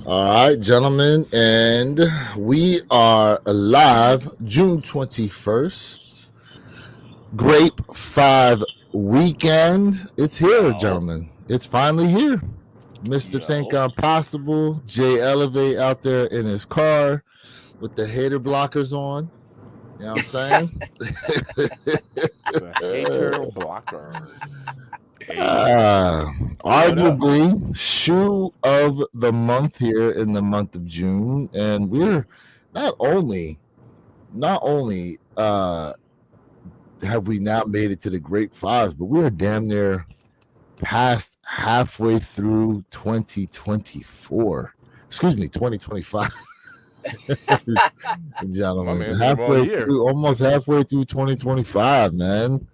All right, gentlemen, and we are live June 21st. Grape 5 weekend. It's here, Yo, gentlemen. It's finally here. Mr. Think yo. Impossible, Jay Elevate out there in his car with the hater blockers on. You know what I'm saying? The hater blockers. Hey, uh, what up? Arguably shoe of the month here in the month of June. And we're not only have we now made it to the Great Fives, but we're damn near past halfway through 2024. Excuse me, 2025. My Gentlemen, man's in the wrong halfway year. through, almost halfway through 2025, man.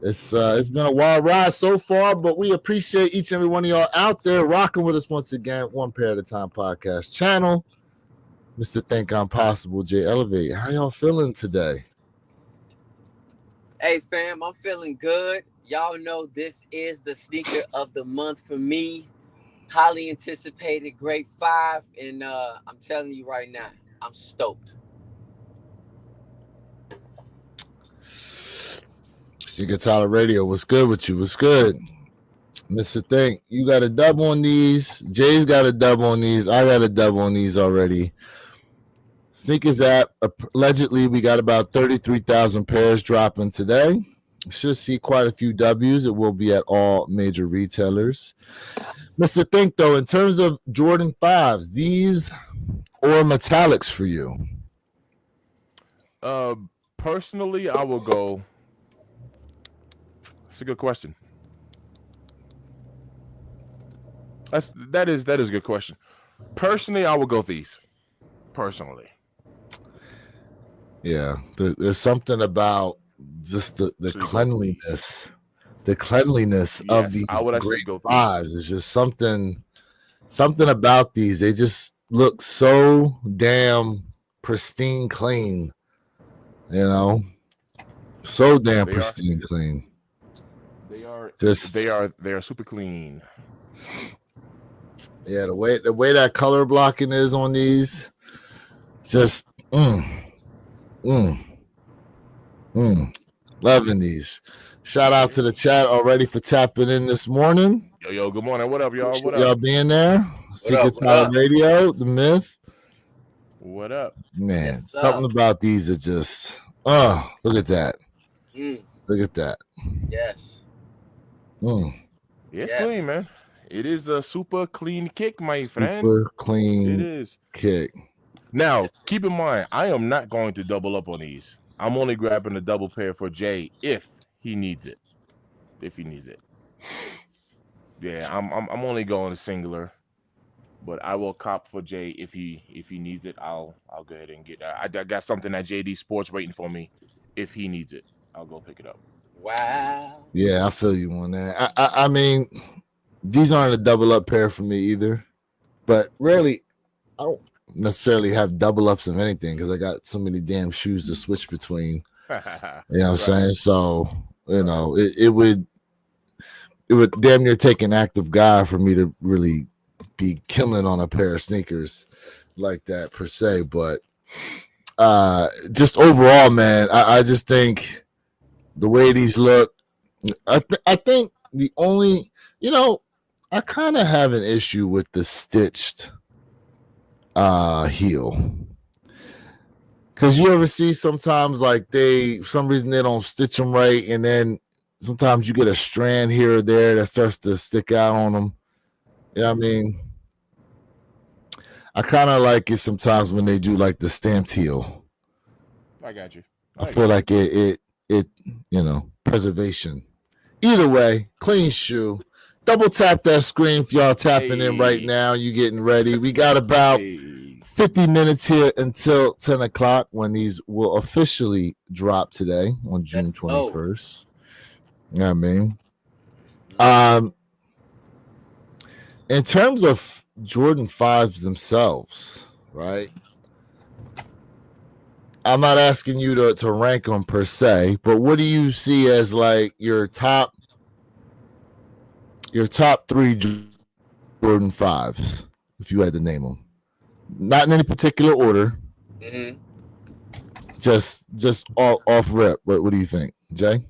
It's been a wild ride so far, but we appreciate each and every one of y'all out there rocking with us once again. One Pair at a Time podcast channel. Mr. Think I'm Possible, Jay Elevate. How y'all feeling today? Hey fam, I'm feeling good. Y'all know this is the sneaker of the month for me. Highly anticipated Grape 5. And I'm telling you right now, I'm stoked. Secret Tyler Radio, what's good with you? What's good? Mr. Think, you got a dub on these. Jay's got a dub on these. I got a dub on these already. Sneakers app, allegedly, we got about 33,000 pairs dropping today. Should see quite a few W's. It will be at all major retailers. Mr. Think, though, in terms of Jordan 5s, these or metallics for you? Personally, I will go. That's a good question. That is a good question. Personally, I will go these. Personally. Yeah, there's something about just the cleanliness. The cleanliness of these I would actually Great go Fives is just something about these. They just look so damn pristine clean, so damn pristine clean. They are super clean. Yeah, the way that color blocking is on these, just loving these. Shout out to the chat already for tapping in this morning. Yo, good morning. What up, y'all? What up? Y'all being there? Secret Tyler Radio, the myth. What up? Man, yes, something about these are just, look at that. Look at that. Yes. It's clean, man. It is a super clean kick, my friend. Super clean it is. Kick. Now, keep in mind, I am not going to double up on these. I'm only grabbing a double pair for Jay if he needs it. If he needs it. Yeah, I'm only going a singular. But I will cop for Jay if he needs it. I'll go ahead and get that. I got something at JD Sports waiting for me. If he needs it, I'll go pick it up. Wow. Yeah, I feel you on that. I mean, these aren't a double up pair for me either. But really, I don't necessarily have double ups of anything because I got so many damn shoes to switch between. You know what I'm saying? So, it would damn near take an active guy for me to really be killing on a pair of sneakers like that per se. But just overall, man, I just think the way these look, I think the only, I kind of have an issue with the stitched heel. Because you ever see sometimes like for some reason they don't stitch them right, and then sometimes you get a strand here or there that starts to stick out on them. Yeah, I mean, I kind of like it sometimes when they do like the stamped heel. I got you. I feel like it preservation. Either way, clean shoe. Double tap that screen if y'all tapping in right now. You getting ready. We got about 50 minutes here until 10 o'clock when these will officially drop today on June 21st. You know what I mean? In terms of Jordan 5s themselves, right? I'm not asking you to rank them per se, but what do you see as like your top 3 Jordan 5s? if you had to name them? Not in any particular order. Mm-hmm. Just all off rip. What do you think, Jay?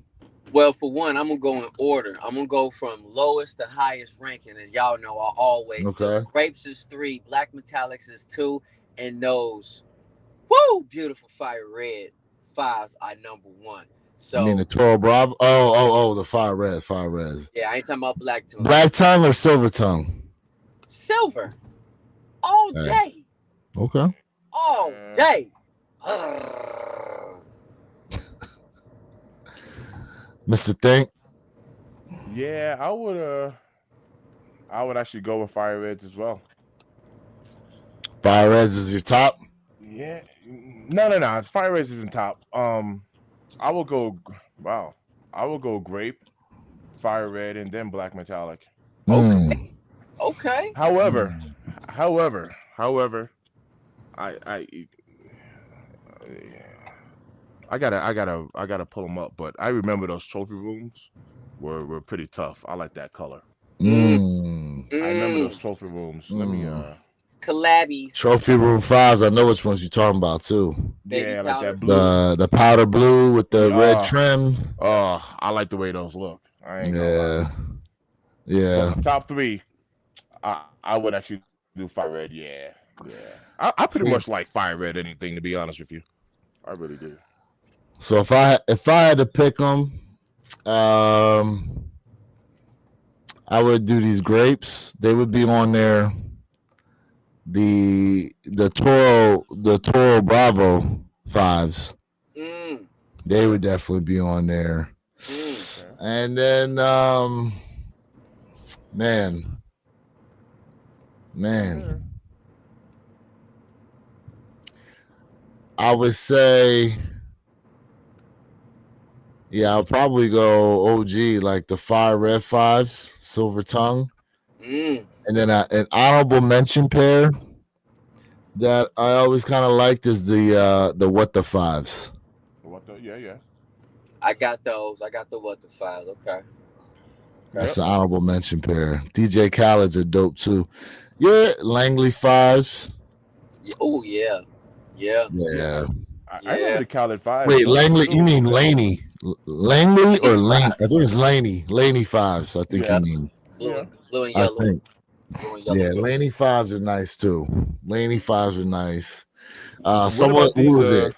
Well, for one, I'm gonna go in order. I'm gonna go from lowest to highest ranking, as y'all know I always do. Okay. Grapes is 3, black metallics is 2, and those beautiful fire red 5s are number 1. I mean So the Toro Bravo. Oh, the fire red. yeah, I ain't talking about black tongue. Black tongue or silver tongue? Silver all Hey. day. Okay. All day. Mr. Think. Yeah, I would actually go with fire reds as well. Fire reds is your top? Yeah. No. Fire reds isn't top. I will go grape, fire red, and then black metallic. Okay. Okay. However, I gotta pull them up. But I remember those trophy rooms were pretty tough. I like that color. I remember those trophy rooms. Let me collabbies. Trophy room 5s. I know which ones you're talking about too. Baby like powder. that blue. The powder blue with the red trim. Oh, I like the way those look. I ain't gonna lie. Yeah. So top 3, I would actually do fire red. Yeah. I pretty much like fire red anything, to be honest with you. I really do. So if I had to pick them, I would do these grapes. They would be on there. The Toro Bravo 5s. They would definitely be on there. And then man. I would say, yeah, I'll probably go OG, like the fire red 5s, silver tongue. And then an honorable mention pair that I always kind of liked is the what the 5s. Yeah. I got those. I got the what the 5s. Okay. That's an honorable mention pair. DJ Khaled's are dope too. Yeah, Langley 5s. Oh yeah. I remember the Khaled 5. Wait, Langley? You mean Laney? Langley or Lane? I think it's Laney. Laney 5s. I think he means. Blue and yellow. Blue and yellow. Yeah, Laney 5s are nice too. Laney 5s are nice. Who was it?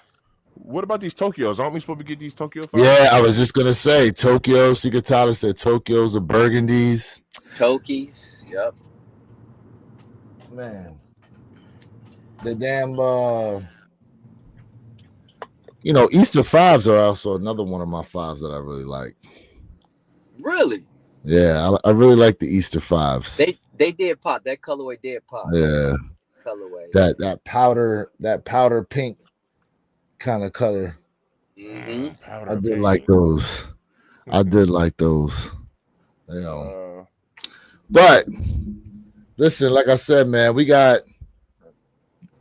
What about these Tokyos? Aren't we supposed to get these Tokyo 5s? Yeah, I was just gonna say Tokyo. Secret Tyler said Tokyos or Burgundies. Tokies. Yep. Man, the damn Easter 5s are also another one of my 5s that I really like. Really? Yeah, I really like the Easter 5s. They did pop. That colorway did pop. Yeah. Colorway. That powder pink kind of color. I did like those. But listen, like I said, man, we got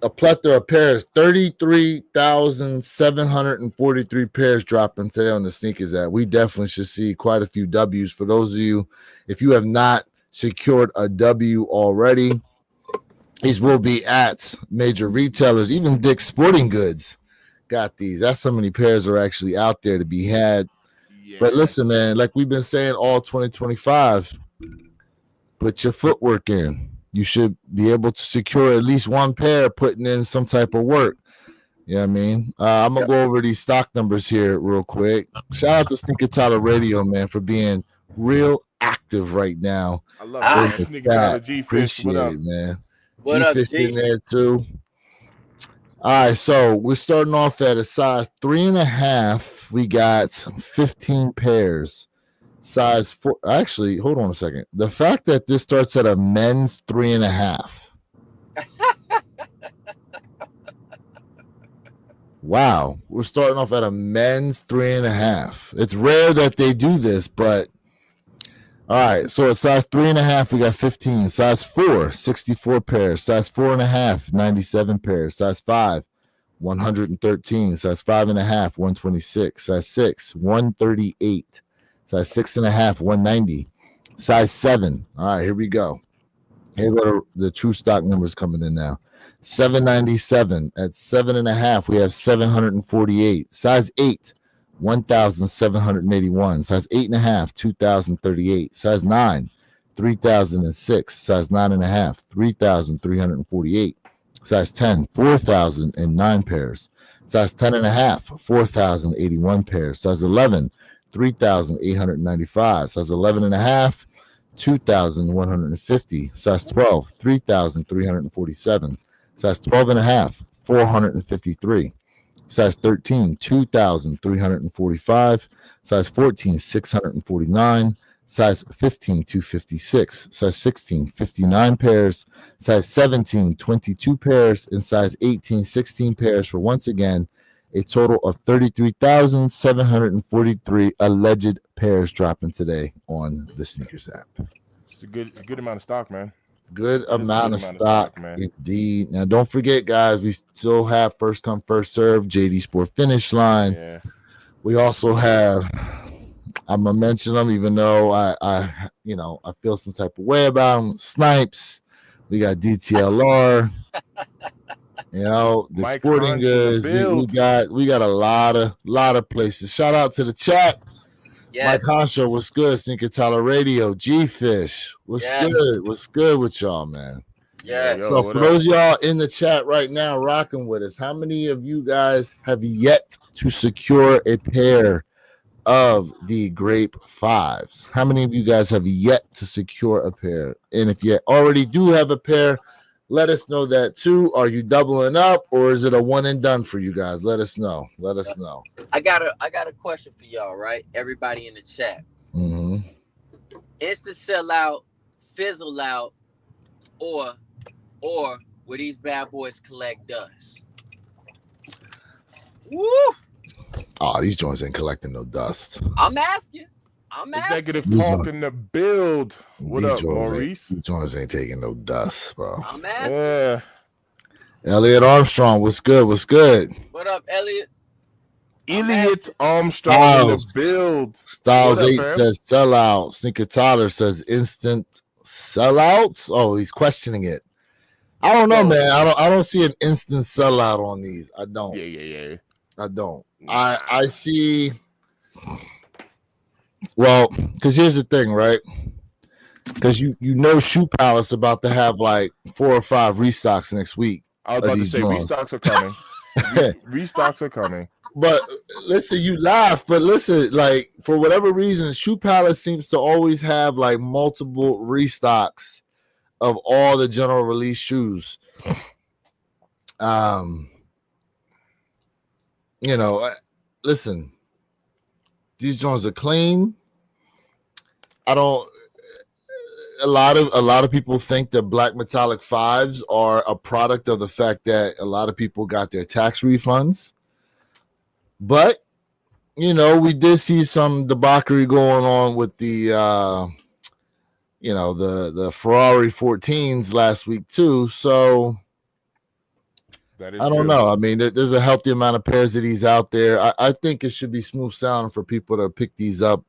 a plethora of pairs. 33,743 pairs dropping today on the sneakers app. We definitely should see quite a few W's. For those of you, if you have not secured a W already, these will be at major retailers. Even Dick's Sporting Goods got these. That's how many pairs are actually out there to be had. Yeah. But listen, man, like we've been saying all 2025, put your footwork in. You should be able to secure at least one pair putting in some type of work. You know what I mean? I'm going to go over these stock numbers here real quick. Shout out to Sneaker Tyler Radio, man, for being real active right now. I love it. Sneaker Tyler G-Fish. Appreciate it, man. What up, G-Fish G? in there, too. All right, so we're starting off at a size 3.5. We got 15 pairs. Size 4. Actually, hold on a second. The fact that this starts at a men's 3.5. Wow, we're starting off at a men's 3.5. It's rare that they do this, but all right. So at size 3.5, we got 15. Size 4, 64 pairs. Size 4.5, 97 pairs. Size 5, 113. Size 5.5, 126. Size 6, 138. Size 6.5, 190. Size 7. All right, here we go. Here go the true stock numbers coming in now. 797 at 7.5. We have 748. Size 8, 1,781. Size 8.5, 2,038. Size 9, 3,006. Size 9.5, 3,348. Size 10, 4,009 pairs. Size 10.5, 4,081 pairs. Size 11, 3,895. Size 11.5, 2,150. Size 12, 3,347. Size 12.5, 453. Size 13, 2,345. Size 14, 649. Size 15, 256. Size 16, 59 pairs. Size 17, 22 pairs. And size 18, 16 pairs for, once again, a total of 33,743 alleged pairs dropping today on the Sneakers app. It's a good amount of stock, man. Good amount of stock, man. Indeed. Now, don't forget, guys, we still have first come, first serve, JD Sport Finish Line. Yeah. We also have, I'm gonna mention them, even though I feel some type of way about them. Snipes. We got DTLR. The Mike sporting Hunch goods. We got a lot of places. Shout out to the chat. Yes. Mike Honshaw, what's good? Sneaker Tyler Radio, G-Fish, what's good? What's good with y'all, man? Yes. So for those of y'all in the chat right now rocking with us, how many of you guys have yet to secure a pair of the Grape 5s? How many of you guys have yet to secure a pair? And if you already do have a pair, let us know that too. Are you doubling up, or is it a one and done for you guys? Let us know. I got a question for y'all, right? Everybody in the chat. Mm-hmm. Instant sellout, fizzle out, or will these bad boys collect dust? Woo! Oh, these joints ain't collecting no dust. I'm asking. Executive talking to build. What up, Maurice? These joints ain't taking no dust, bro. I'm asking. Elliot Armstrong, what's good? What up, Elliot? Elliot Armstrong in the build. Styles 8 says sellout. Sneaker Tyler says instant sellouts. Oh, he's questioning it. I don't know, man. I don't see an instant sellout on these. I don't. Yeah. I don't. I see. Well, because here's the thing, right? Because you know Shoe Palace about to have like 4 or 5 restocks next week. I was about to say restocks are coming. Restocks are coming. But listen, you laugh, but listen, like for whatever reason, Shoe Palace seems to always have like multiple restocks of all the general release shoes. Listen, these joints are clean. A lot of people think that black metallic 5s are a product of the fact that a lot of people got their tax refunds. But, we did see some debauchery going on with the Ferrari 14s last week too. So I don't know. I mean, there's a healthy amount of pairs of these out there. I think it should be smooth sailing for people to pick these up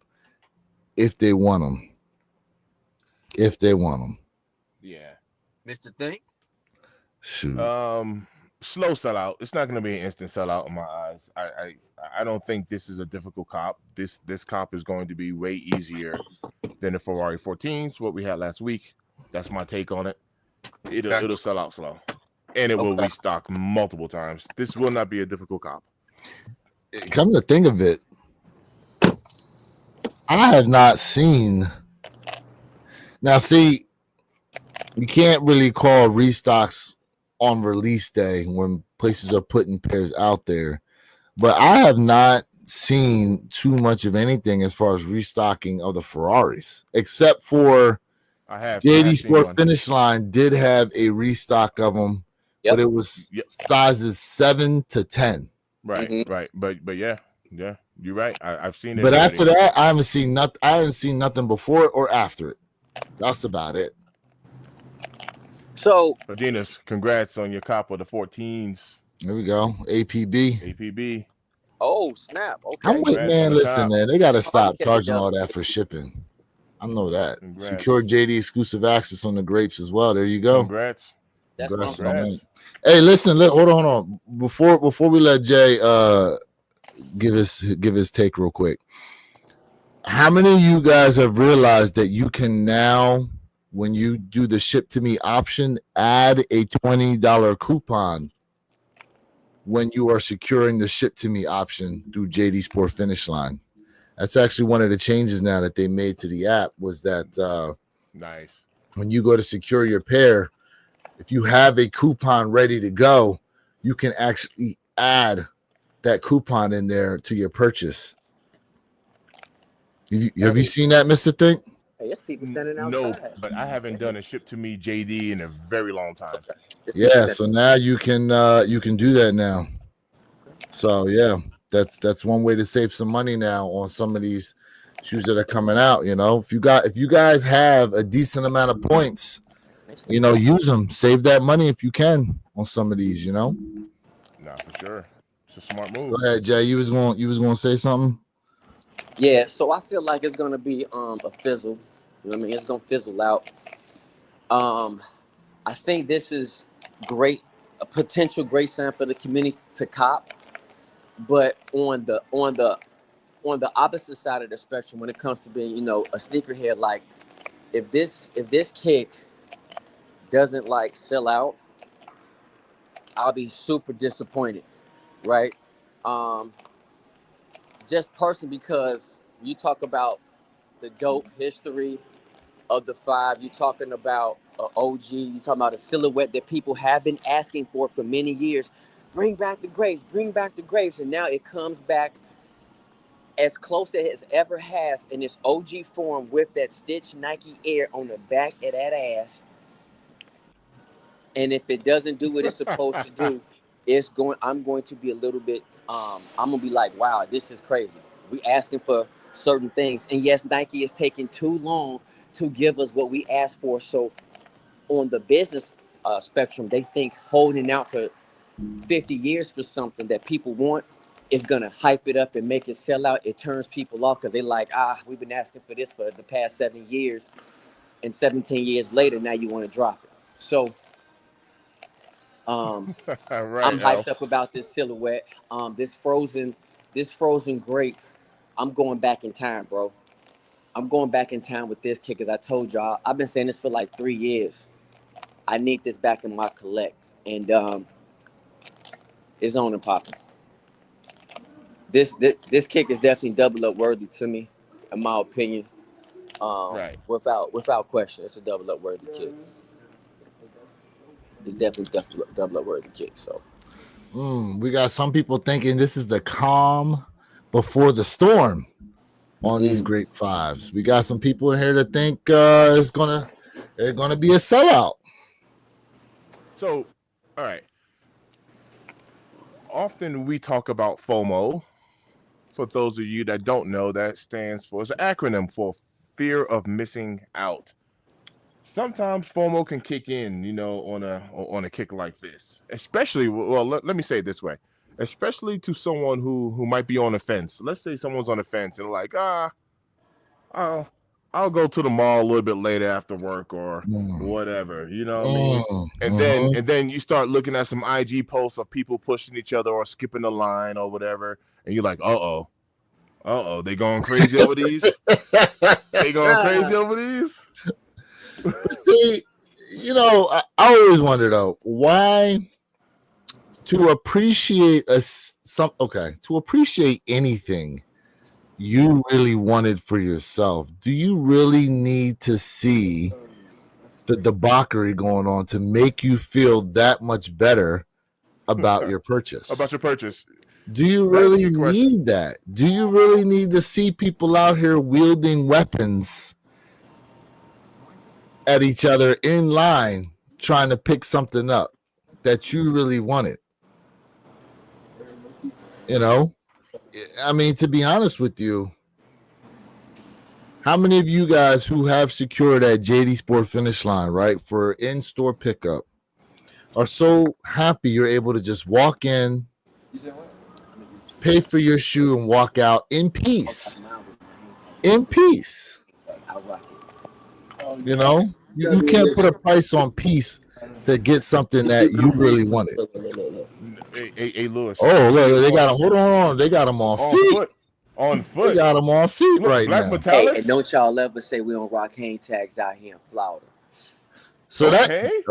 if they want them. Yeah. Mr. Think? Shoot. Slow sellout. It's not going to be an instant sellout in my eyes. I don't think this is a difficult cop. This cop is going to be way easier than the Ferrari 14s, what we had last week. That's my take on it. It'll sell out slow. And it will restock multiple times. This will not be a difficult cop. Come to think of it, I have not seen. Now, see, you can't really call restocks on release day when places are putting pairs out there. But I have not seen too much of anything as far as restocking of the Ferraris, except for JD Sport Finish Line did have a restock of them. But it was sizes 7 to 10. Right, right. But yeah, you're right. I've seen it. But after that, I haven't seen nothing before or after it. That's about it. So, Adinas, congrats on your cop of the 14s. There we go. APB. Oh, snap. Okay. I'm like, man, listen, man, they got to stop charging all that for shipping. I know that. Congrats. Secure JD exclusive access on the grapes as well. There you go. Congrats. That's Congrats awesome. on that. Hey, listen, hold on. Before we let Jay give his take real quick. How many of you guys have realized that you can now, when you do the ship to me option, add a $20 coupon when you are securing the ship to me option through JD Sport Finish Line? That's actually one of the changes now that they made to the app, was that Nice. when you go to secure your pair, if you have a coupon ready to go, you can actually add that coupon in there to your purchase. Have you seen that, Mr. Think? Hey, there's people standing No, outside. but I haven't done a ship to me JD in a very long time. There's people Yeah, standing- so now you can do that now. So yeah, that's one way to save some money now on some of these shoes that are coming out. You know, if you guys have a decent amount of points, you know, use them, save that money if you can on some of these. You know. Nah, for sure. It's a smart move. Go ahead, Jay. You was going to say something. Yeah, so I feel like it's gonna be a fizzle. You know what I mean? It's gonna fizzle out. I think this is great, a potential great sign for the community to cop. But on the opposite side of the spectrum, when it comes to being, you know, a sneakerhead, like if this kick doesn't like sell out, I'll be super disappointed, right? Just personally, because you talk about the GOAT history of the five, you're talking about an OG, you're talking about a silhouette that people have been asking for many years. Bring back the Grapes, and now it comes back as close as it ever has in its OG form with that stitched Nike Air on the back of that ass. And if it doesn't do what it's supposed to do, I'm going to be a little bit, I'm gonna be like, wow, this is crazy. We asking for certain things. And yes, Nike is taking too long to give us what we asked for. So on the business spectrum, they think holding out for 50 years for something that people want is gonna hype it up and make it sell out. It turns people off because they like, we've been asking for this for the past 7 years, and 17 years later, now you want to drop it. So Right, I'm hyped up about this silhouette. This frozen grape. I'm going back in time, bro. I'm going back in time with this kick. As I told y'all, I've been saying this for like 3 years. I need this back in my collect, and it's on and popping. This kick is definitely double up worthy to me, in my opinion. right. Without question, it's a double up worthy kick. It's definitely double up worthy kick. So We got some people thinking this is the calm before the storm on these Grape Fives. We got some people in here that think they're gonna be a sellout. So, all right. Often we talk about FOMO. For those of you that don't know, that stands for, it's an acronym for fear of missing out. Sometimes FOMO can kick in, you know, on a kick like this. Especially, well, let me say it this way. Especially to someone who might be on the fence. Let's say someone's on the fence and like, I'll go to the mall a little bit later after work or whatever, you know what I mean? And then you start looking at some IG posts of people pushing each other or skipping the line or whatever, and you're like, they going crazy over these? They going crazy over these? See, you know, I always wonder though, why to appreciate to appreciate anything you really wanted for yourself, do you really need to see the debauchery going on to make you feel that much better about your purchase? Do you really need that? Do you really need to see people out here wielding weapons at each other in line trying to pick something up that you really wanted? You know, I mean, to be honest with you, how many of you guys who have secured that JD Sport Finish Line, right, for in-store pickup are so happy you're able to just walk in, pay for your shoe, and walk out in peace? In peace. You know, you can't put a price on peace to get something that you really wanted. Hey, Lewis. Oh, look, they got him. Hold on, they got him on feet. On They foot. got him on feet Look, right Black now. Metallics. Hey, and don't y'all ever say we don't rock hang tags out here in Florida. So the hang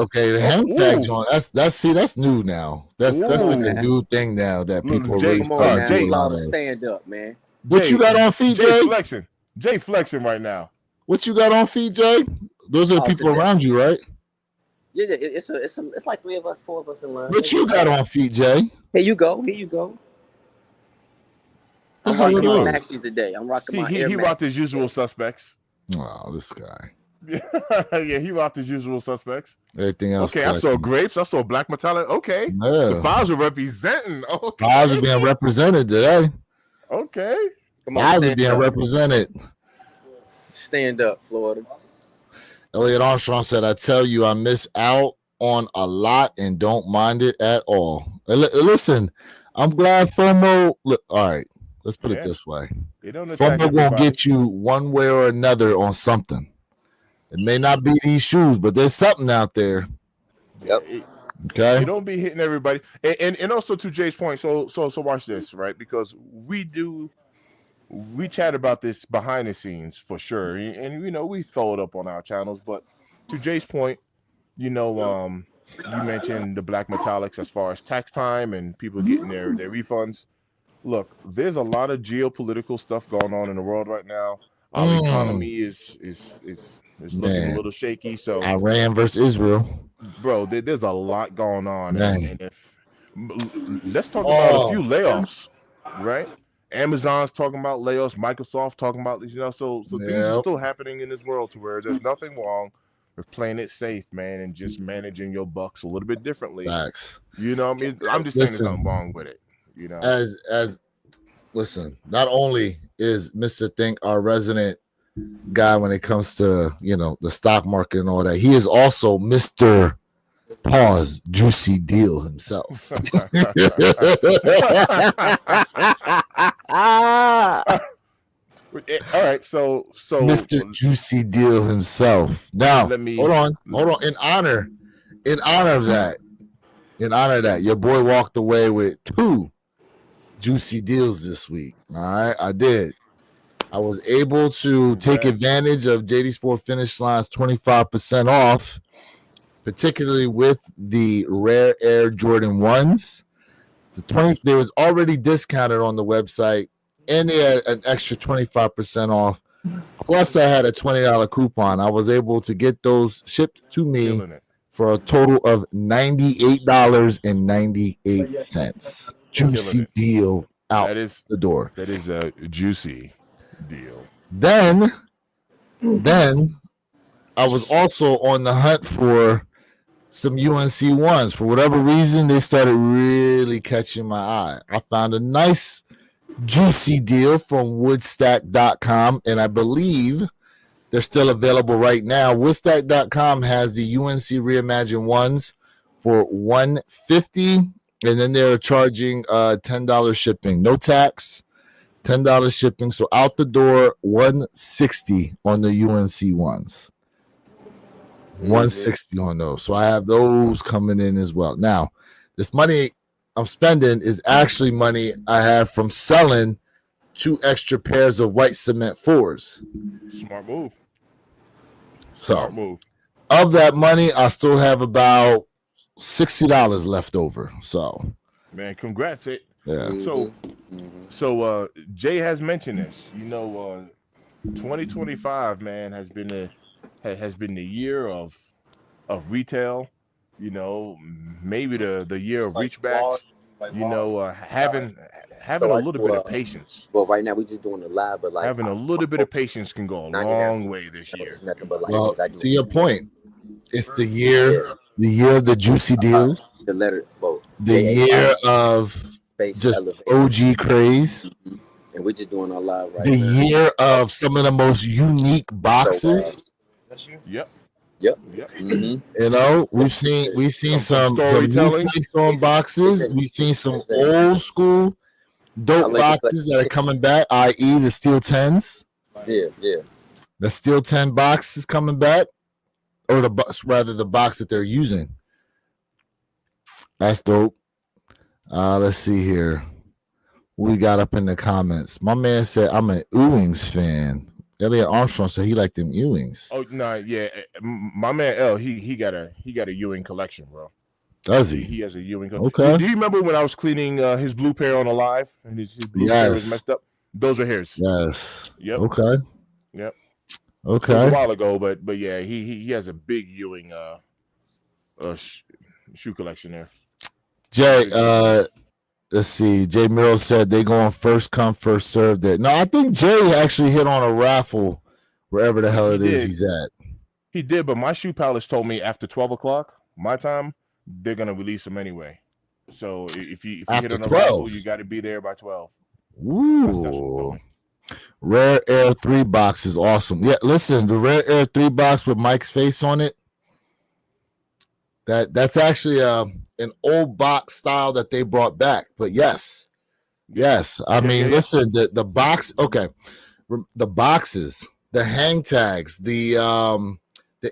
tags on. That's new now. That's like a new thing now that people Jay, really Come on now, Jay, Florida, stand up, man. What you got on feet, Jay? Jay flexing right now. What you got on feet, Jay? Those are the people around you, right? Yeah, it's like 4 of us in line. What you got on feet, Jay? Here you go. I'm rocking my Maxis today. I'm rocking my Air Max. He rocked his usual suspects. Oh, this guy. Yeah, he rocked his usual suspects. Everything else. Okay, I saw grapes. I saw Black Metallic. Okay. Yeah. The files are representing. Okay. Files are being represented today. Okay. Files are being represented. Stand up, Florida. Elliot Armstrong said, I tell you, I miss out on a lot and don't mind it at all. Listen, I'm glad FOMO. Look, all right, let's put it this way. FOMO gonna get you one way or another on something. It may not be these shoes, but there's something out there. Yep. Okay. You don't be hitting everybody. And also to Jay's point, so watch this, right? Because we chat about this behind the scenes for sure. And we throw it up on our channels, but to Jay's point, you mentioned the Black Metallics as far as tax time and people getting their refunds. Look, there's a lot of geopolitical stuff going on in the world right now. Our economy is looking a little shaky. So Iran versus Israel, bro, there's a lot going on. And let's talk about a few layoffs, right? Amazon's talking about layoffs. Microsoft talking about so things are still happening in this world to where there's nothing wrong with playing it safe, man, and just managing your bucks a little bit differently. Facts. You know what I mean? I'm just saying there's nothing wrong with it. You know, listen, not only is Mr. Think our resident guy when it comes to the stock market and all that, he is also Mr. Pause Juicy Deal himself. All right, so Mr. Juicy Deal himself. Now, hold on. In honor of that, your boy walked away with 2 juicy deals this week. All right, I did. I was able to take advantage of JD Sport Finish Line's 25% off, particularly with the Rare Air Jordan 1s. They was already discounted on the website, and they had an extra 25% off. Plus, I had a $20 coupon. I was able to get those shipped to me for a total of $98.98. Juicy deal out the door. That is a juicy deal. Then I was also on the hunt for some UNC ones. For whatever reason, they started really catching my eye. I found a nice juicy deal from woodstack.com, and I believe they're still available right now. Woodstack.com has the UNC Reimagined ones for $150, and then they're charging $10 shipping. No tax, $10 shipping. So out the door, $160 on the UNC ones. $160 on those. So I have those coming in as well. Now, this money I'm spending is actually money I have from selling 2 extra pairs of white cement 4s. Smart move. Smart move. Of that money, I still have about $60 left over. So, man, congrats! Yeah. So Jay has mentioned this. 2025, man, has been the year of retail. Maybe the year of reachbacks. Having a little bit of patience. Well, right now we just doing the live, but having a little bit of patience can go a long way this year. Well, to your point, it's the year of the juicy deals. The year of just OG craze. And we're just doing our live right now. The year of some of the most unique boxes. Yep. Mm-hmm. We've seen some new takes on boxes. We've seen some old school dope boxes that are coming back, i.e. the Steel 10s. Yeah. The Steel 10 box is coming back, or the box that they're using. That's dope. Let's see here. What we got up in the comments. My man said, I'm an Ewings fan. Elliot Armstrong said he liked them Ewings. Oh no, yeah. My man L, he got a Ewing collection, bro. Does he? He has a Ewing. Okay. Do you remember when I was cleaning his blue pair on the live and his blue pair was messed up? Those were his. Yes. Yep. Okay. Yep. Okay. It was a while ago, but yeah, he has a big Ewing shoe collection there. Jay, let's see. Jay Merrill said they go on first come, first serve there. No, I think Jay actually hit on a raffle wherever the hell it is he's at. He did, but my shoe palace told me after 12 o'clock, my time, they're gonna release them anyway. So if you hit on a raffle, you got to be there by 12. Ooh. Rare Air 3 box is awesome. Yeah, listen, the Rare Air 3 box with Mike's face on it. That's actually an old box style that they brought back. But yes. I mean, listen, the box. Okay, the boxes, the hang tags, the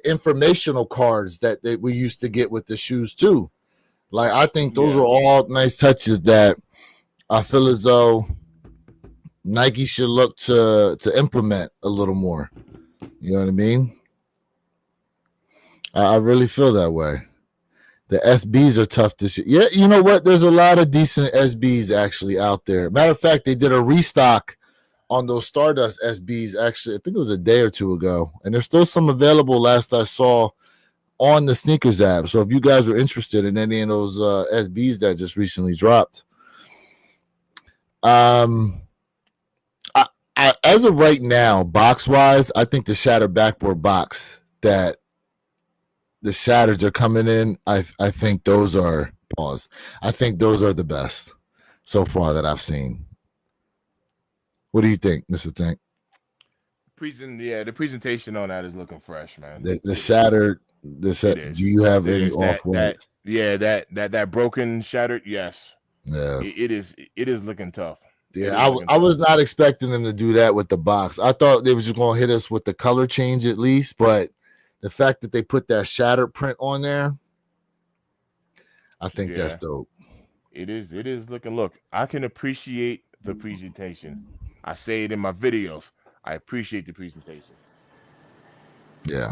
informational cards that we used to get with the shoes too. Like, I think those are all nice touches that I feel as though Nike should look to implement a little more. You know what I mean? I really feel that way. The SBs are tough this year. Yeah, you know what? There's a lot of decent SBs actually out there. Matter of fact, they did a restock on those Stardust SBs actually, I think it was a day or two ago. And there's still some available last I saw on the sneakers app. So if you guys were interested in any of those SBs that just recently dropped. As of right now, box-wise, I think the Shattered Backboard box that the Shatters are coming in, I think those are, I think those are the best so far that I've seen. What do you think, Mr. Tank? The presentation on that is looking fresh, man. The Shattered, do you have any off-white? That broken Shattered, yes. Yeah. It is looking tough. Yeah, I was not expecting them to do that with the box. I thought they were just going to hit us with the color change at least, but the fact that they put that Shattered print on there, I think that's dope. It is looking. Look, I can appreciate the presentation. I say it in my videos. I appreciate the presentation. Yeah,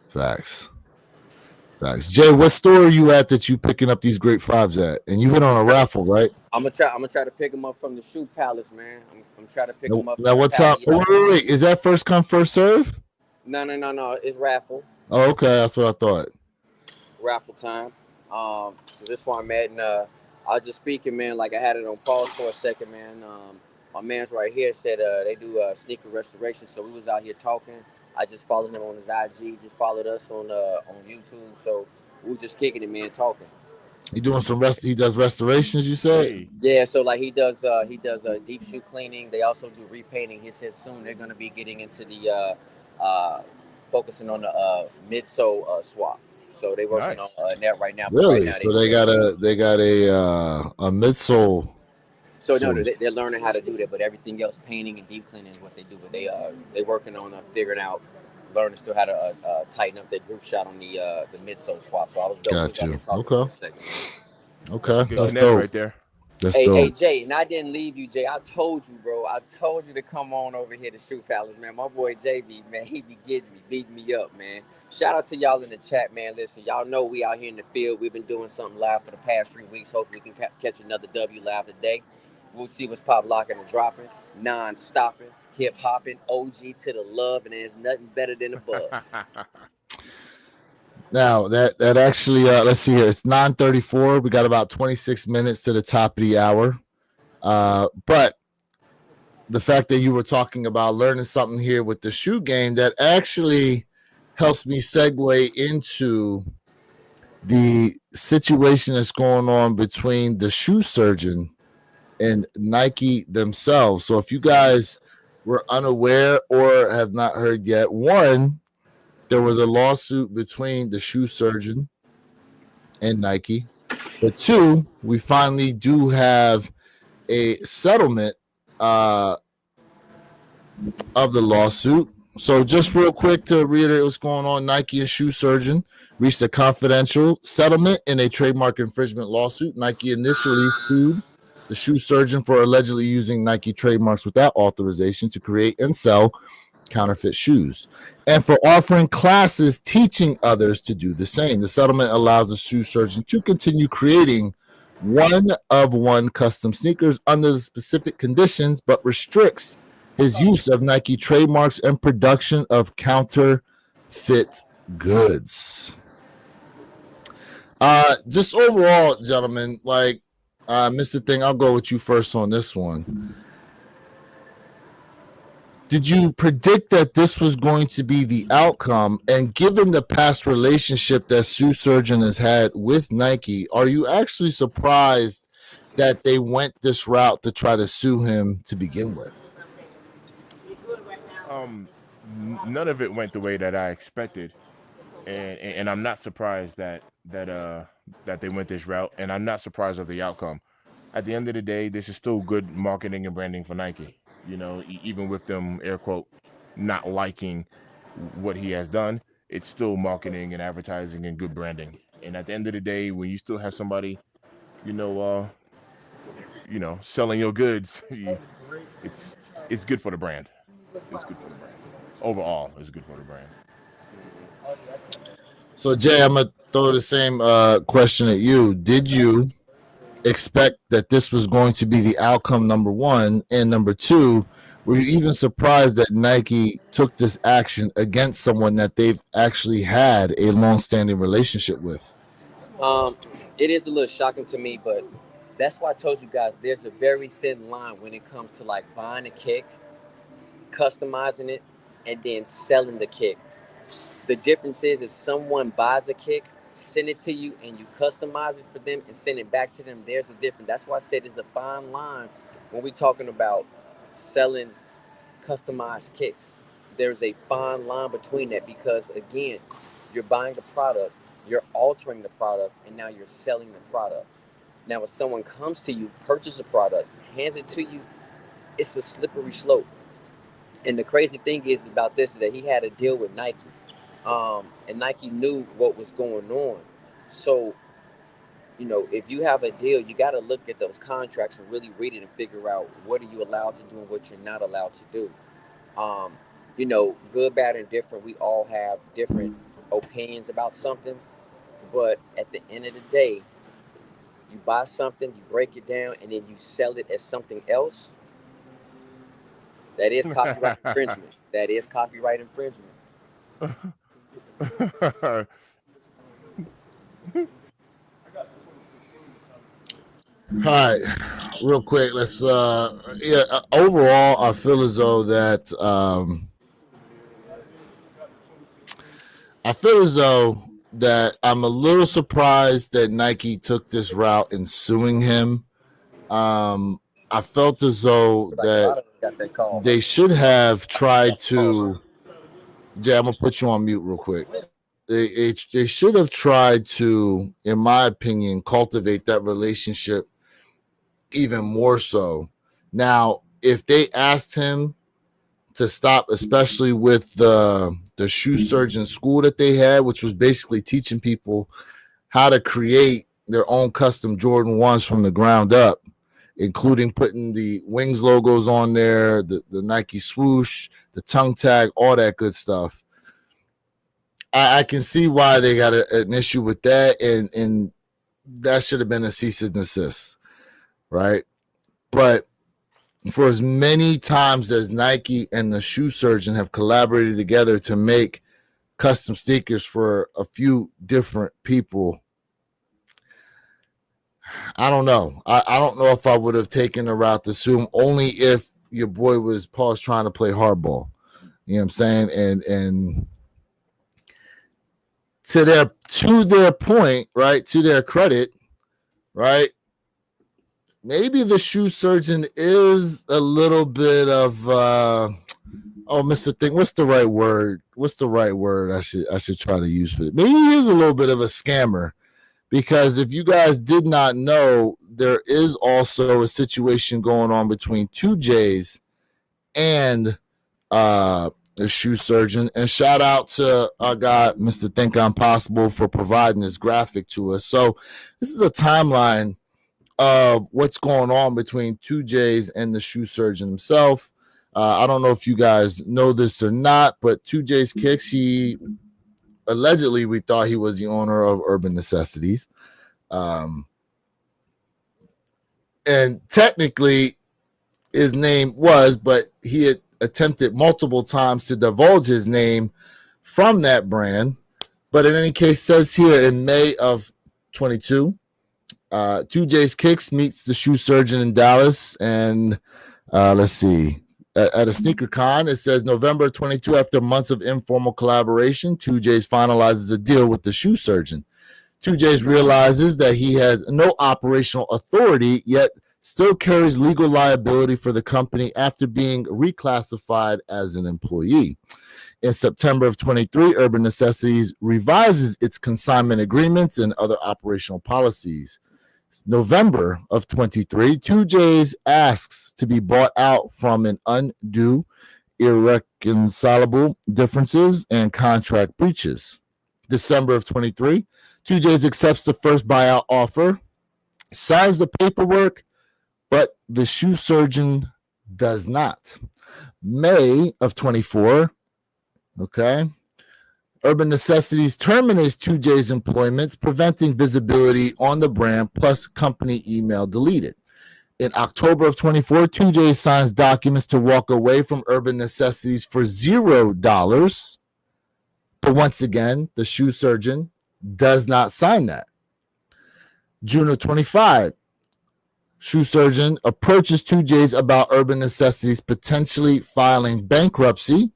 facts. Jay, what store are you at that you picking up these Grape 5s at? And you hit on a raffle, right? I'm gonna try to pick them up from the Shoe Palace, man. I'm trying to pick them up. Now, what's up? Wait. Is that first come, first serve? No. It's raffle. Oh, okay. That's what I thought. Raffle time. So this one I'm at, and I was just speaking, man. Like, I had it on pause for a second, man. My man's right here said they do sneaker restoration, so we was out here talking. I just followed him on his IG. Just followed us on YouTube. So we were just kicking it, man, talking. He doing some he does restorations, you said? Yeah, so like he does deep shoe cleaning. They also do repainting. He said soon they're gonna be getting into the focusing on the midsole swap. So they're working on that right now. Really? Right now, so they got a midsole. So no, they're learning how to do that, but everything else, painting and deep cleaning is what they do. But they working on figuring out, learning still how to tighten up that group shot on the midsole swap. So I was got you. Okay. That's dope right there. Hey Jay, and I didn't leave you, Jay. I told you, bro. I told you to come on over here to Shoe Palace, man. My boy JB, man, he be beating me up, man. Shout out to y'all in the chat, man. Listen, y'all know we out here in the field. We've been doing something live for the past 3 weeks. Hopefully we can catch another W live today. We'll see what's pop locking and dropping, non-stopping, hip-hopping, OG to the love, and there's nothing better than the buzz. Now, that actually, let's see here. It's 9:34. We got about 26 minutes to the top of the hour. But the fact that you were talking about learning something here with the shoe game, that actually helps me segue into the situation that's going on between the shoe surgeon and Nike themselves. So if you guys were unaware or have not heard yet, one, there was a lawsuit between the shoe surgeon and Nike. But two, we finally do have a settlement of the lawsuit. So just real quick to reiterate what's going on, Nike and Shoe Surgeon reached a confidential settlement in a trademark infringement lawsuit. Nike initially sued the Shoe Surgeon for allegedly using Nike trademarks without authorization to create and sell counterfeit shoes, and for offering classes teaching others to do the same. The settlement allows the Shoe Surgeon to continue creating one-of-one custom sneakers under the specific conditions, but restricts his use of Nike trademarks and production of counterfeit goods. Just overall, gentlemen, like Mr. Thing, I'll go with you first on this one. Did you predict that this was going to be the outcome? And given the past relationship that Shoe Surgeon has had with Nike, are you actually surprised that they went this route to try to sue him to begin with? None of it went the way that I expected, and I'm not surprised that they went this route, and I'm not surprised of the outcome. At the end of the day, this is still good marketing and branding for Nike. You know, even with them air quote not liking what he has done, it's still marketing and advertising and good branding. And at the end of the day, when you still have somebody, selling your goods, it's good for the brand. It's good for the brand. Overall, it's good for the brand. So, Jay, I'm going to throw the same question at you. Did you expect that this was going to be the outcome, number one? And number two, were you even surprised that Nike took this action against someone that they've actually had a long-standing relationship with? It is a little shocking to me, but that's why I told you guys there's a very thin line when it comes to like buying a kick, customizing it, and then selling the kick. The difference is if someone buys a kick, send it to you, and you customize it for them and send it back to them, there's a difference. That's why I said it's a fine line when we're talking about selling customized kicks. There's a fine line between that because, again, you're buying a product, you're altering the product, and now you're selling the product. Now, if someone comes to you, purchases a product, hands it to you, it's a slippery slope. And the crazy thing is about this is that he had a deal with Nike, and Nike knew what was going on. So, if you have a deal, you got to look at those contracts and really read it and figure out what are you allowed to do and what you're not allowed to do. Good, bad, and different. We all have different opinions about something, but at the end of the day, you buy something, you break it down, and then you sell it as something else. That is copyright infringement. That is copyright infringement. All right, real quick, let's overall I feel as though that I'm a little surprised that Nike took this route in suing him. I felt as though that they should have tried to. Jay, I'm gonna put you on mute real quick. They should have tried to, in my opinion, cultivate that relationship even more so. Now, if they asked him to stop, especially with the Shoe Surgeon school that they had, which was basically teaching people how to create their own custom Jordan 1s from the ground up, including putting the Wings logos on there, the Nike swoosh, the tongue tag, all that good stuff. I can see why they got an issue with that, and that should have been a cease and desist, right? But for as many times as Nike and the Shoe Surgeon have collaborated together to make custom sneakers for a few different people, I don't know. I don't know if I would have taken the route to sue him, only if your boy was Paul's trying to play hardball. You know what I'm saying? And to their point, right? To their credit, right? Maybe the Shoe Surgeon is a little bit of Mr. Thing. What's the right word? I should try to use for it. Maybe he is a little bit of a scammer. Because if you guys did not know, there is also a situation going on between 2Js and a shoe surgeon. And shout out to our guy, Mr. Think I'm Possible, for providing this graphic to us. So this is a timeline of what's going on between 2J's and the shoe surgeon himself. I don't know if you guys know this or not, but 2J's Kicks, he allegedly, we thought he was the owner of Urban Necessities. And technically his name was, but he had attempted multiple times to divulge his name from that brand. But in any case, says here in May of 22, 2J's Kicks meets the shoe surgeon in Dallas. And let's see, at a sneaker con, it says November 22, after months of informal collaboration, 2J's finalizes a deal with the shoe surgeon. 2J's realizes that he has no operational authority, yet still carries legal liability for the company after being reclassified as an employee. In September of 23, Urban Necessities revises its consignment agreements and other operational policies. November of 23, 2J's asks to be bought out from an undue, irreconcilable differences and contract breaches. December of 23, 2J's accepts the first buyout offer, signs the paperwork, but the shoe surgeon does not. May of 24, okay, Urban Necessities terminates 2J's employments, preventing visibility on the brand, plus company email deleted. In October of 24, 2J signs documents to walk away from Urban Necessities for $0. But once again, the shoe surgeon does not sign that. June of 25, shoe surgeon approaches 2J's about Urban Necessities potentially filing bankruptcy.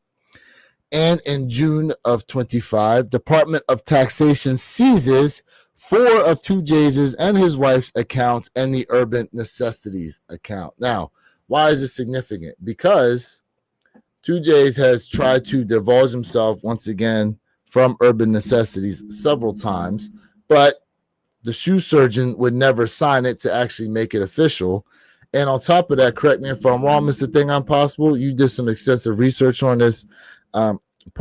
And in June of 25, Department of Taxation seizes 4 of 2J's and his wife's accounts and the Urban Necessities account. Now, why is this significant? Because 2J's has tried to divulge himself once again from Urban Necessities several times, but the shoe surgeon would never sign it to actually make it official. And on top of that, correct me if I'm wrong, Mr. Thing I'm Possible, you did some extensive research on this. Part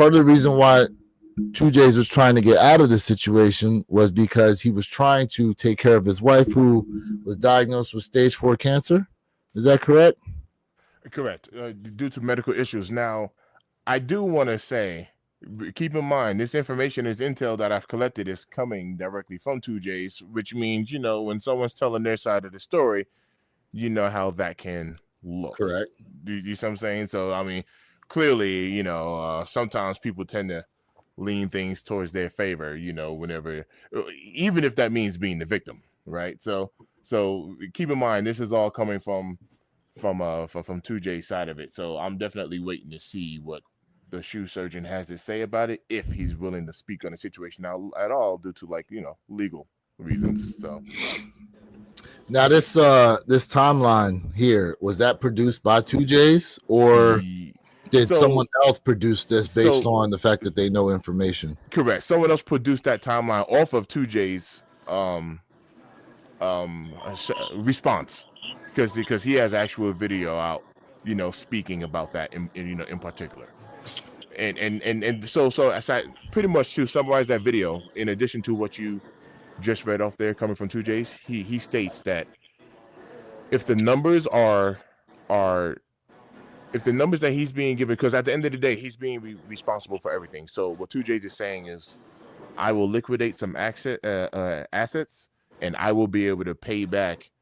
of the reason why 2J's was trying to get out of this situation was because he was trying to take care of his wife, who was diagnosed with stage 4 cancer. Is that correct? Correct. Due to medical issues. Now, I do want to say, keep in mind, this information is intel that I've collected is coming directly from 2J's, which means, when someone's telling their side of the story, you know how that can look. Correct. Do you see what I'm saying? So, I mean, clearly, sometimes people tend to lean things towards their favor, whenever, even if that means being the victim, right? So keep in mind, this is all coming from 2J's side of it. So I'm definitely waiting to see what the shoe surgeon has to say about it, if he's willing to speak on the situation now at all, due to legal reasons. So now this timeline here, was that produced by 2J's, or did someone else produce this based on the fact that they know information? Correct. Someone else produced that timeline off of 2J's response, because he has actual video out, speaking about that in particular. And so as I pretty much to summarize that video, in addition to what you just read off there coming from 2J's, he states that if the numbers if the numbers that he's being given, because at the end of the day, he's being responsible for everything. So what 2J's is saying is, I will liquidate some assets, and I will be able to pay back,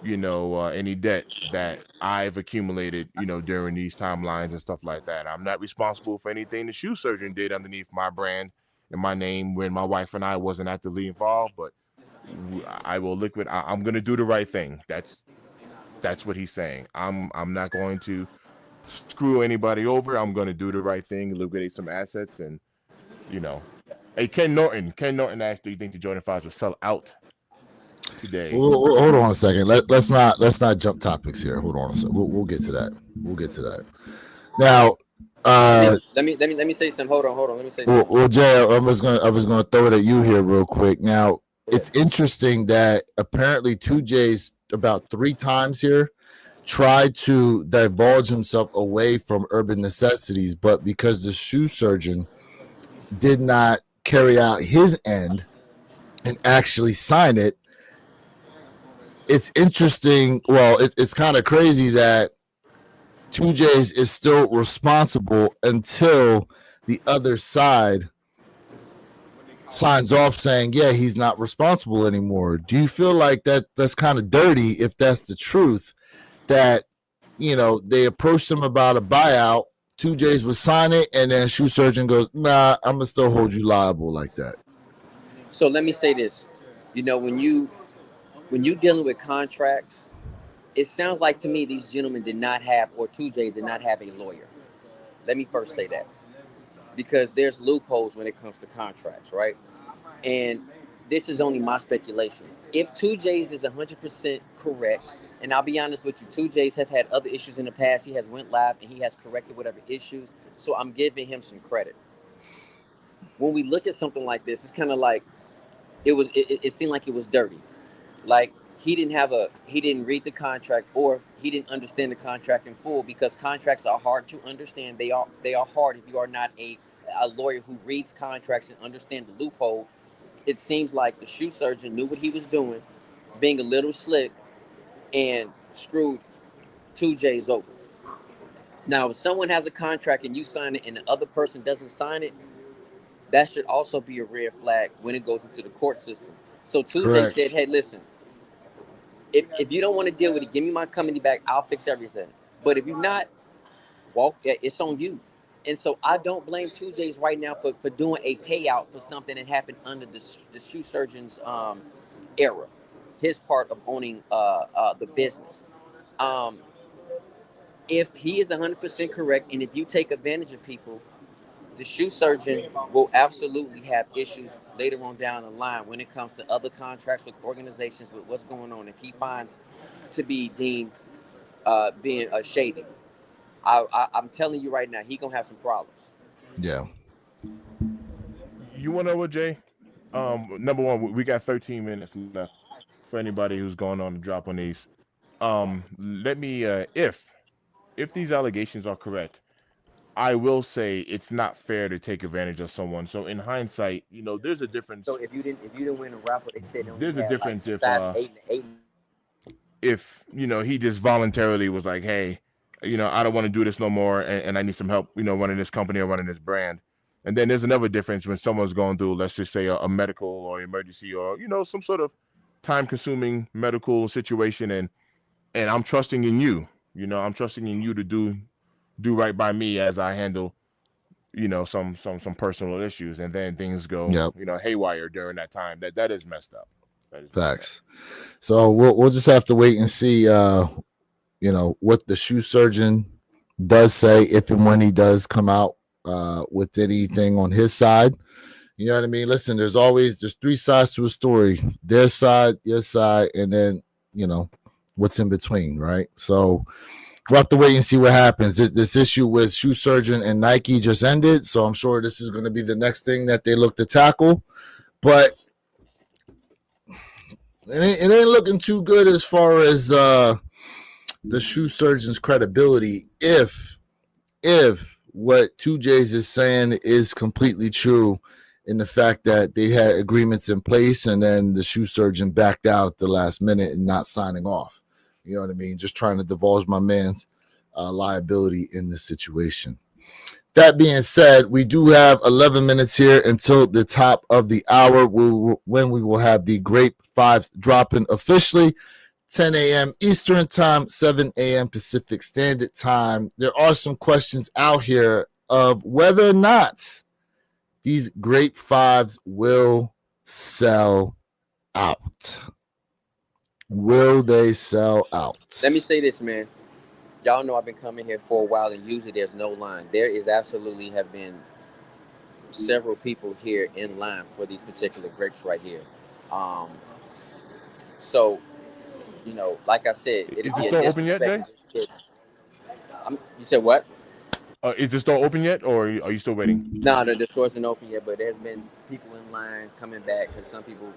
any debt that I've accumulated, during these timelines and stuff like that. I'm not responsible for anything the shoe surgeon did underneath my brand and my name when my wife and I wasn't actively involved, but I will liquidate. I'm going to do the right thing. That's what he's saying. I'm not going to screw anybody over. I'm going to do the right thing, liquidate some assets, and hey, Ken Norton asked, do you think the Jordan 5s will sell out today? Hold on a second. Let's not jump topics here. Hold on a second. We'll get to that. Now, let me say something. Hold on. Let me say something. Well, Jay, I was gonna throw it at you here real quick. Now, it's interesting that apparently 2J's about 3 times here tried to divulge himself away from Urban Necessities, but because the shoe surgeon did not carry out his end and actually sign it, it's interesting. Well, it's kind of crazy that 2J's is still responsible until the other side signs off saying, yeah, he's not responsible anymore. Do you feel like that's kind of dirty if that's the truth? That, they approached him about a buyout, 2J's would sign it, and then shoe surgeon goes, nah, I'm gonna still hold you liable like that. So let me say this. When you dealing with contracts, it sounds like to me these gentlemen did not have, or 2J's did not have a lawyer. Let me first say that. Because there's loopholes when it comes to contracts, right? And this is only my speculation. If 2J's is 100% correct, and I'll be honest with you, 2J's have had other issues in the past. He has went live and he has corrected whatever issues. So I'm giving him some credit. When we look at something like this, it's kind of like it seemed like it was dirty. Like he didn't read the contract, or he didn't understand the contract in full, because contracts are hard to understand. They are hard if you are not a lawyer who reads contracts and understand the loophole. It seems like the shoe surgeon knew what he was doing, being a little slick, and screwed 2J's over. Now, if someone has a contract and you sign it and the other person doesn't sign it, that should also be a red flag when it goes into the court system. So 2J said, hey, listen, if you don't want to deal with it, give me my company back. I'll fix everything. But if you're not, it's on you. And so I don't blame 2J's right now for doing a payout for something that happened under the shoe surgeon's era, his part of owning the business. If he is 100% correct, and if you take advantage of people, the shoe surgeon will absolutely have issues later on down the line when it comes to other contracts with organizations, with what's going on. If he finds to be deemed being shady, I'm telling you right now, he gonna have some problems. Yeah. You want to know what, Jay? Number one, we got 13 minutes left for anybody who's going on to drop on these. Let me, if these allegations are correct, I will say it's not fair to take advantage of someone. So in hindsight, there's a difference. So if you didn't win a raffle, they said they only There's a had like difference if size 8 and 8. if he just voluntarily was like, hey, I don't want to do this no more, and I need some help, running this company or running this brand. And then there's another difference when someone's going through, let's just say, a medical or emergency, or some sort of time-consuming medical situation, and I'm trusting in you. I'm trusting in you to do right by me as I handle, some personal issues, and then things go, haywire during that time. That is messed up. That is Facts. So we'll just have to wait and see, what the shoe surgeon does say, if and when he does come out with anything on his side. You know what I mean? Listen, there's three sides to a story: their side, your side, and then what's in between, right? So we'll have to wait and see what happens. This issue with shoe surgeon and Nike just ended, so I'm sure this is going to be the next thing that they look to tackle. But it ain't looking too good as far as the shoe surgeon's credibility. If what 2J's is saying is completely true, in the fact that they had agreements in place and then the shoe surgeon backed out at the last minute and not signing off. You know what I mean? Just trying to divulge my man's liability in this situation. That being said, we do have 11 minutes here until the top of the hour, when we will have the Grape 5 dropping officially. 10 a.m. Eastern Time, 7 a.m. Pacific Standard Time. There are some questions out here of whether or not these Grape 5s will sell out. Will they sell out? Let me say this, man. Y'all know I've been coming here for a while, and usually there's no line. There is absolutely have been several people here in line for these particular grapes right here. So, like I said, Is the store open yet, Jay? You said what? Is the store open yet, or are you still waiting? No, the store isn't open yet, but there's been people in line coming back, because some people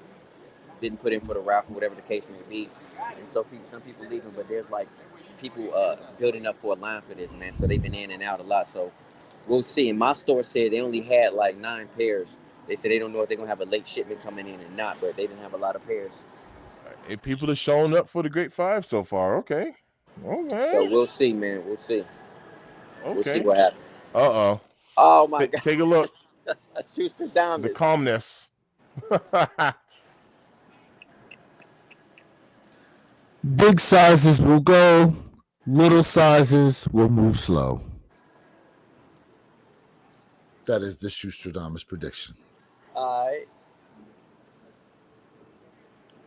didn't put in for the raffle, whatever the case may be. And so some people leaving, but there's like people building up for a line for this, man. So they've been in and out a lot. So we'll see. And my store said they only had like 9 pairs. They said they don't know if they're gonna have a late shipment coming in or not, but they didn't have a lot of pairs. Hey, people are showing up for the Grape 5 so far. Okay. So we'll see, man. We'll see. Okay. We'll see what happens. Uh-oh. Oh my God. Take a look. Schuster Diamonds. The calmness. Big sizes will go, little sizes will move slow. That is the Schustradamus prediction. All right.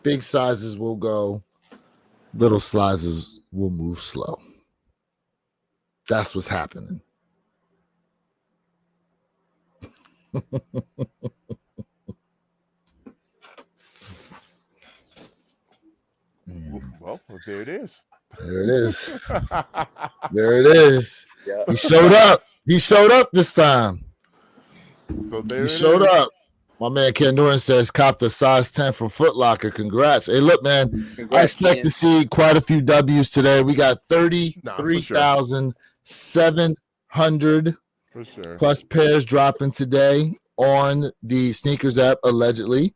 Big sizes will go, little sizes will move slow. That's what's happening. Well, there it is. There it is. There it is. Yeah. He showed up. He showed up this time. So there He showed is. up. My man Ken Doran says, cop the size 10 from Foot Locker. Congrats. Hey, look, man. Congrats, I expect Ken. to see quite a few W's today. We got 33,700 For sure. plus pairs dropping today on the sneakers app, allegedly.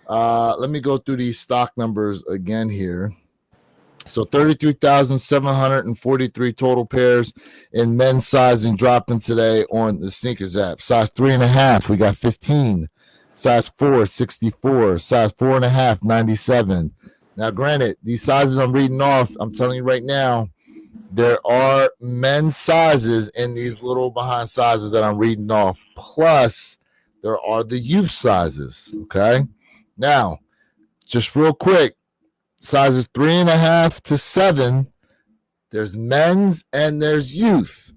Let me go through these stock numbers again here. So 33,743 total pairs in men's sizing dropping today on the sneakers app. Size 3.5, we got 15. Size 4, 64. Size 4.5, 97. Now, granted, these sizes I'm reading off, I'm telling you right now, there are men's sizes in these little behind sizes that I'm reading off. Plus, there are the youth sizes, okay? Now, just real quick, sizes 3.5 to 7, there's men's and there's youth.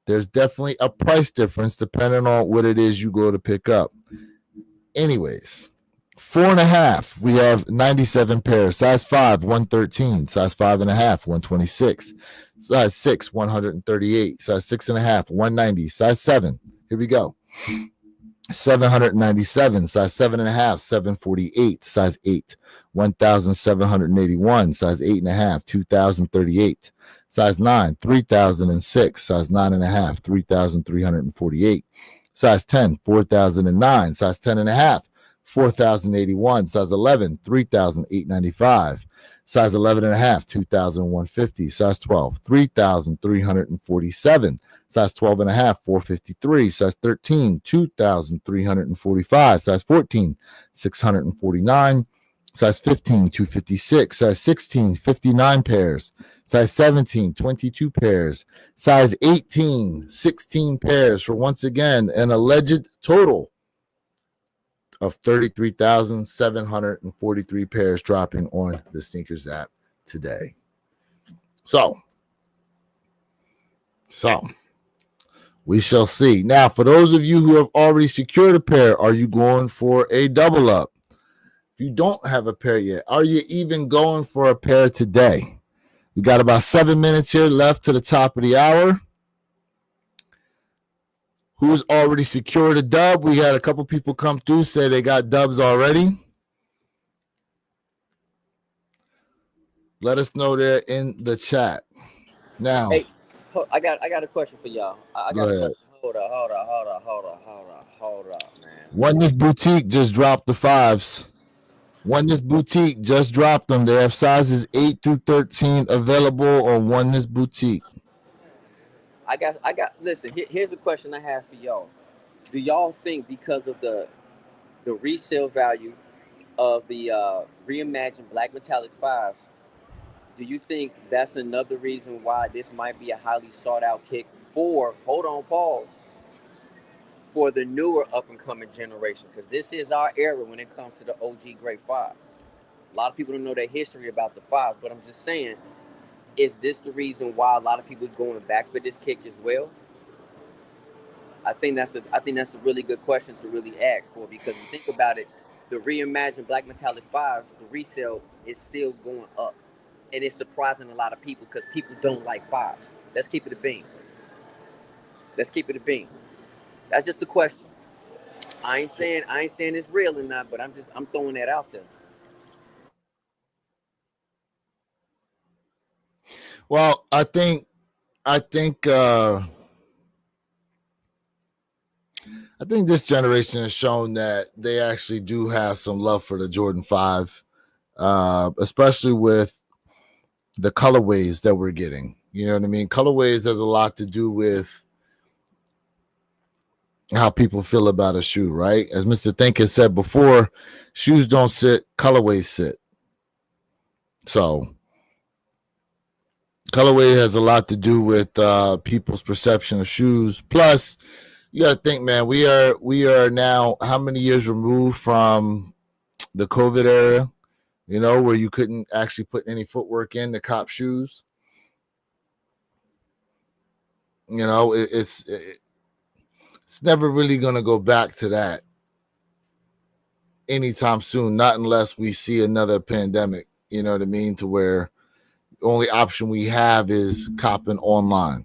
There's definitely a price difference depending on what it is you go to pick up. Anyways, 4.5, we have 97 pairs. Size 5, 113. Size 5.5, 126. Size 6, 138. Size 6.5, 190. Size 7, here we go. 797. Size 7.5, 748. Size 8, 1,781. Size 8.5, 2,038. Size 9, 3,006. Size 9.5, 3,348. Size 10, 4,009. Size 10.5, 4,081. Size 11, 3,895. Size 11.5, 2,150. Size 12, 3,347. Size 12.5, 453. Size 13, 2,345. Size 14, 649. Size 15, 256. Size 16, 59 pairs. Size 17, 22 pairs. Size 18, 16 pairs for, once again, an alleged total of 33,743 pairs dropping on the sneakers app today. So we shall see. Now, for those of you who have already secured a pair, are you going for a double up? If you don't have a pair yet, are you even going for a pair today? We got about 7 minutes here left to the top of the hour. Who's already secured a dub? We had a couple people come through, say they got dubs already. Let us know there in the chat. Now, Hey, I got a question for y'all. I got a question. Hold up, man. Oneness Boutique just dropped the 5s. Oneness Boutique just dropped them. They have sizes 8 through 13 available on Oneness Boutique. I got. Listen, here's the question I have for y'all. Do y'all think because of the resale value of the reimagined black metallic 5s, do you think that's another reason why this might be a highly sought out kick for, for the newer up and coming generation? Because this is our era when it comes to the OG Grape 5. A lot of people don't know their history about the 5s, but I'm just saying, is this the reason why a lot of people are going back for this kick as well? I think that's a really good question to really ask for, because if you think about it, the reimagined black metallic 5s, the resale is still going up. And it's surprising a lot of people because people don't like 5s. Let's keep it a beam. That's just the question. I ain't saying it's real or not, but I'm throwing that out there. Well, I think I think this generation has shown that they actually do have some love for the Jordan 5, especially with the colorways that we're getting. You know what I mean? Colorways has a lot to do with how people feel about a shoe, right? As Mr. Think has said before, shoes don't sit, colorways sit. So colorway has a lot to do with people's perception of shoes. Plus, you got to think, man, we are now how many years removed from the COVID era, you know, where you couldn't actually put any footwork in to cop shoes. You know, it's never really going to go back to that anytime soon, not unless we see another pandemic, you know what I mean, to where the only option we have is copping online.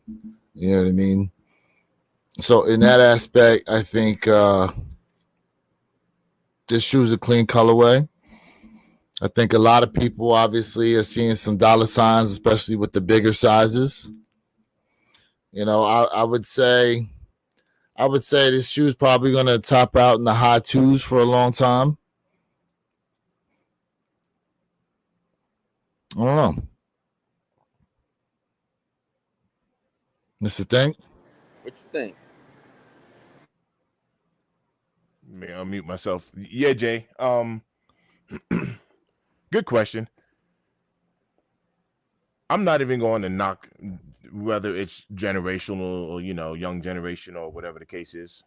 You know what I mean? So in that aspect, I think this shoe's a clean colorway. I think a lot of people obviously are seeing some dollar signs, especially with the bigger sizes. You know, I would say this shoe's probably going to top out in the high twos for a long time. I don't know. Mr. Think? What you think? May I unmute myself? Yeah, Jay. Good question. I'm not even going to knock whether it's generational or, you know, young generation or whatever the case is.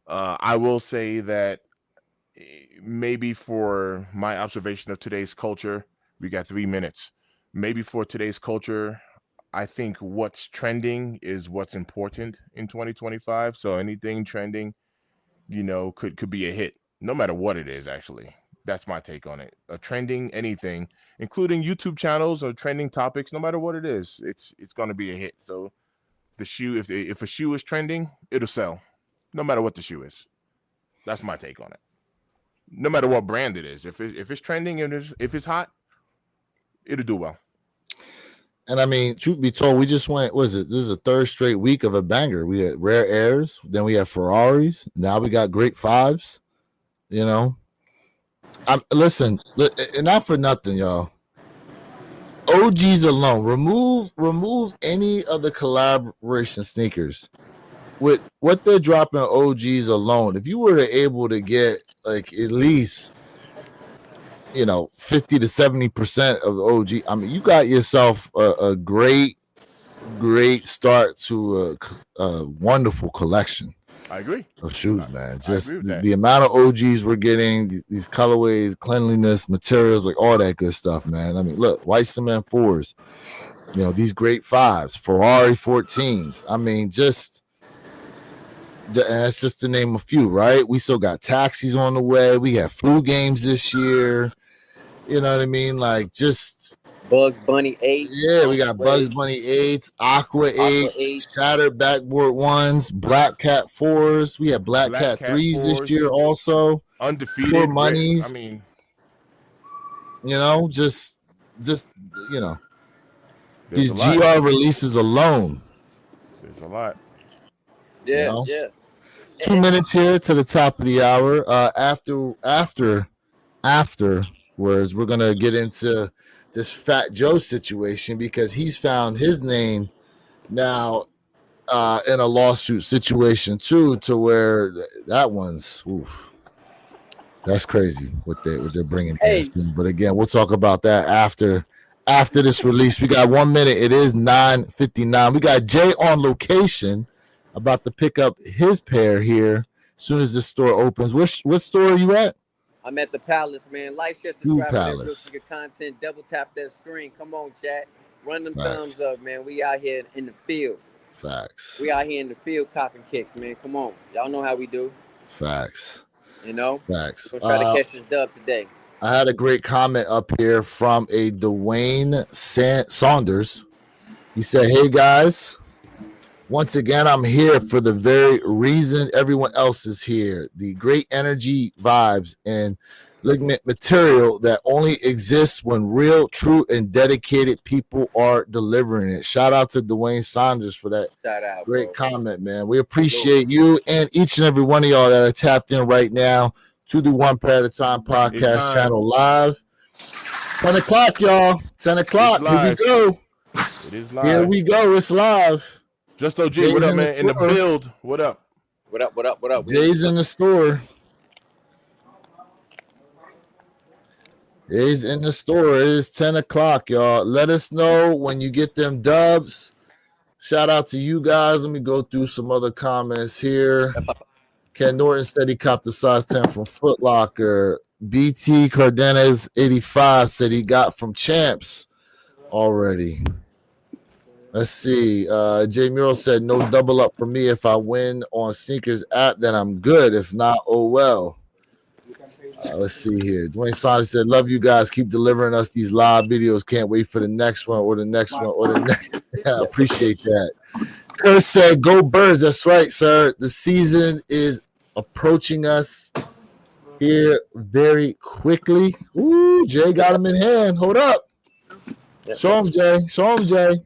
I will say that maybe for my observation of today's culture, we got 3 minutes. Maybe for today's culture, I think what's trending is what's important in 2025. So anything trending, you know, could be a hit, no matter what it is, actually. That's my take on it. A trending anything, including YouTube channels or trending topics, no matter what it is, it's going to be a hit. So the shoe, if a shoe is trending, it'll sell, no matter what the shoe is. That's my take on it. No matter what brand it is, if it's trending and if it's hot, it'll do well. And I mean, truth be told, we just went, this is the third straight week of a banger. We had Rare Airs, then we have Ferraris, now we got Grape 5s, you know. Listen, and not for nothing, y'all. OGs alone, remove any of the collaboration sneakers. With what they're dropping OGs alone, if you were able to get like at least, you know, 50 to 70% of the OG, I mean, you got yourself a great start to a wonderful collection. I agree. Of shoes, man. Just the amount of OGs we're getting, these colorways, cleanliness, materials, like all that good stuff, man. I mean, look, white cement 4s, you know, these Grape 5s, Ferrari 14s. I mean, and that's just to name a few, right? We still got taxis on the way. We have flu games this year. You know what I mean? Like just Bugs Bunny 8. Yeah, we got Bugs Bunny 8s, Aqua 8s, Shattered Backboard 1s, Black Cat 4s. We have Black Cat 3s this year also. Undefeated. Pure Monies. I mean, you know, just you know, these GR releases alone. There's a lot. Yeah, you know? yeah. 2 minutes here to the top of the hour. Afterwards, we're gonna get into this Fat Joe situation because he's found his name now in a lawsuit situation too, to where that one's that's crazy what they're bringing against him. But again, we'll talk about that after this release. We got 1 minute. It is 9:59. We got Jay on location, about to pick up his pair here as soon as this store opens. What store are you at? I'm at the Palace, man. Like, share, subscribe, and real good content. Double tap that screen. Come on, chat. Run them thumbs up, man. We out here in the field. Facts. We out here in the field copping kicks, man. Come on. Y'all know how we do. Facts. You know? Facts. We're going to try to catch this dub today. I had a great comment up here from a Dwayne Saunders. He said, "Hey, guys. Once again, I'm here for the very reason everyone else is here. The great energy, vibes, and ligament material that only exists when real, true, and dedicated people are delivering it. Shout out to Dwayne Saunders for that Shout out, great bro. comment, man. We appreciate you and each and every one of y'all that are tapped in right now to the One Pair at a Time podcast channel live. 10 o'clock, y'all. 10 o'clock. Here we live. go. It is live. Here we go. It's live. Just OG, Jay's what up, in man? In the store. build. What up? What up? What up? What up? Jay's in the store. Jay's in the store. It is 10 o'clock, y'all. Let us know when you get them dubs. Shout out to you guys. Let me go through some other comments here. Ken Norton said he copped the size 10 from Foot Locker. BT Cardenas 85 said he got from Champs already. Let's see. Jay Muro said no double up for me. If I win on sneakers app, then I'm good. If not, oh well. Let's see here. Dwayne Saunders said, love you guys. Keep delivering us these live videos. Can't wait for the next one or the next one or the next. Yeah, appreciate that. Chris said, go Birds. That's right, sir. The season is approaching us here very quickly. Ooh, Jay got him in hand. Hold up. Show him, Jay. Show him, Jay.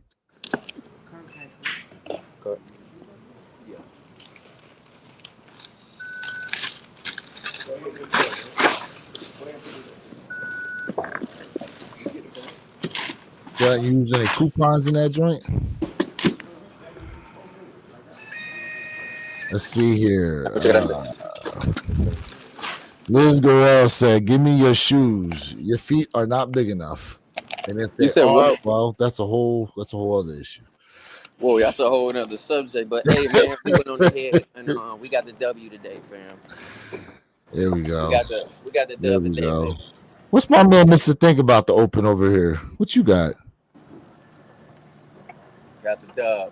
Got you using any coupons in that joint? Let's see here. Liz Guerrero said, give me your shoes. Your feet are not big enough. And if they are, what? well, that's a whole other issue. Whoa, that's a whole other subject. But hey, man, we went on the head and we got the W today, fam. There we go. We got the There W we today, go. baby. What's my man Mr. Think about the open over here? What you got? Got the dub.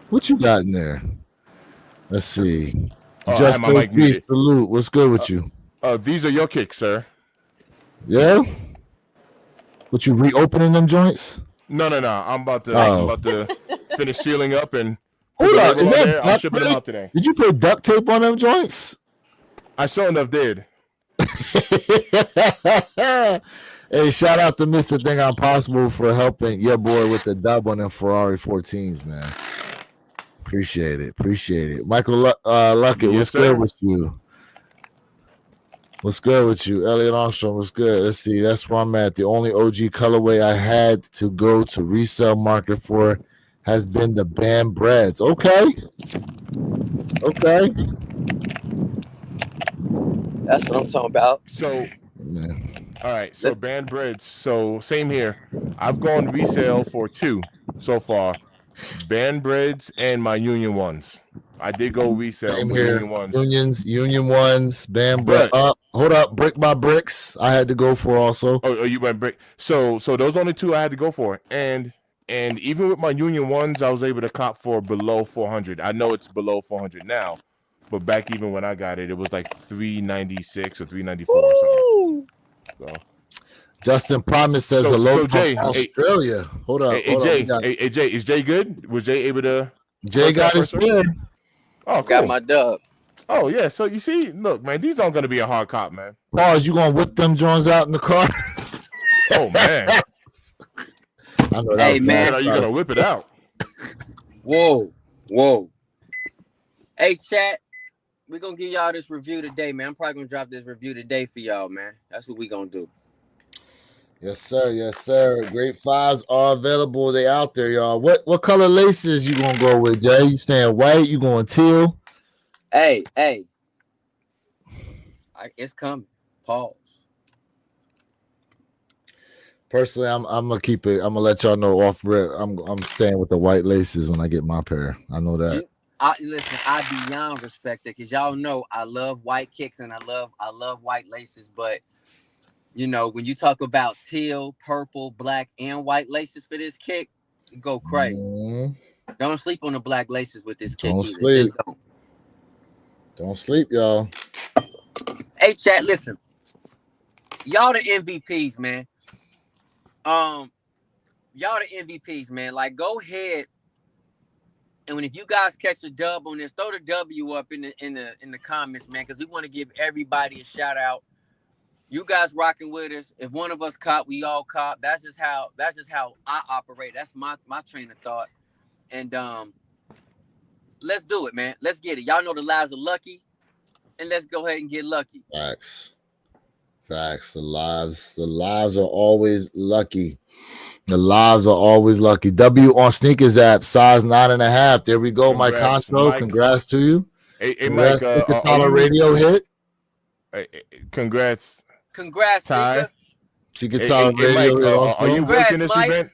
What you got in there? Let's see. Oh, Just I have my mic muted. salute. What's good with you? These are your kicks, sir. Yeah? What, you reopening them joints? No. I'm about to finish sealing up and hold on. Is that I'm shipping them out today. Did you put duct tape on them joints? I sure enough did. Hey, shout out to Mr. Thing on Possible for helping your boy with the dub on them Ferrari 14s, man. Appreciate it. Michael Luckett, what's good with you? What's good with you? Elliot Armstrong, what's good? Let's see. That's where I'm at. The only OG colorway I had to go to resale market for has been the Band Breads. Okay. That's what I'm talking about. So, man. All right. So Band Breads. So same here. I've gone resale for 2 so far. Band Breads and my Union ones. I did go resale Same for here. Union ones. Union ones, Band Bread. Hold up, Brick by Bricks. I had to go for also. Oh, you went Brick. So those only 2 I had to go for, and even with my Union ones, I was able to cop for below 400. I know it's below 400 now, but back even when I got it, it was like 396 or 394 or something. So. Justin Promise says hello from Jay, Australia. Hold up. Hey, Jay, is Jay good? Was Jay able to? Jay got his pair. Oh, cool. Got my dub. Oh yeah. So you see, look, man, these aren't gonna be a hard cop, man. Pause. You gonna whip them joints out in the car? Oh man. I know hey man, are you gonna whip it out? Whoa. Hey chat, we're gonna give y'all this review today, man. I'm probably gonna drop this review today for y'all, man. That's what we gonna do. Yes, sir. Great 5s are available. They out there, y'all. What color laces you gonna go with, Jay? You staying white? You going teal? Hey. It's coming. Pause. Personally, I'm gonna keep it. I'm gonna let y'all know off rip. I'm staying with the white laces when I get my pair. I know that. Listen, I beyond respect it because y'all know I love white kicks and I love white laces, but you know, when you talk about teal, purple, black, and white laces for this kick, you go crazy. Mm-hmm. Don't sleep on the black laces with this kick either. Sleep. Just don't. Don't sleep, y'all. Hey, chat, listen. Y'all the MVPs, man. Y'all the MVPs, man. Like, go ahead And when if you guys catch a dub on this, throw the W up in the comments, man, because we want to give everybody a shout out. You guys rocking with us. If one of us caught, we all caught. That's just how I operate. That's my train of thought. And let's do it, man. Let's get it. Y'all know the lives are lucky, and let's go ahead and get lucky. Facts. The lives are always lucky. The lives are always lucky. W on Sneakers app, size 9.5. There we go, Mike Concho. Congrats to you. Hey, Mike, radio hit. Congrats, Ty. She gets on radio hit. Are you working this Mike? event?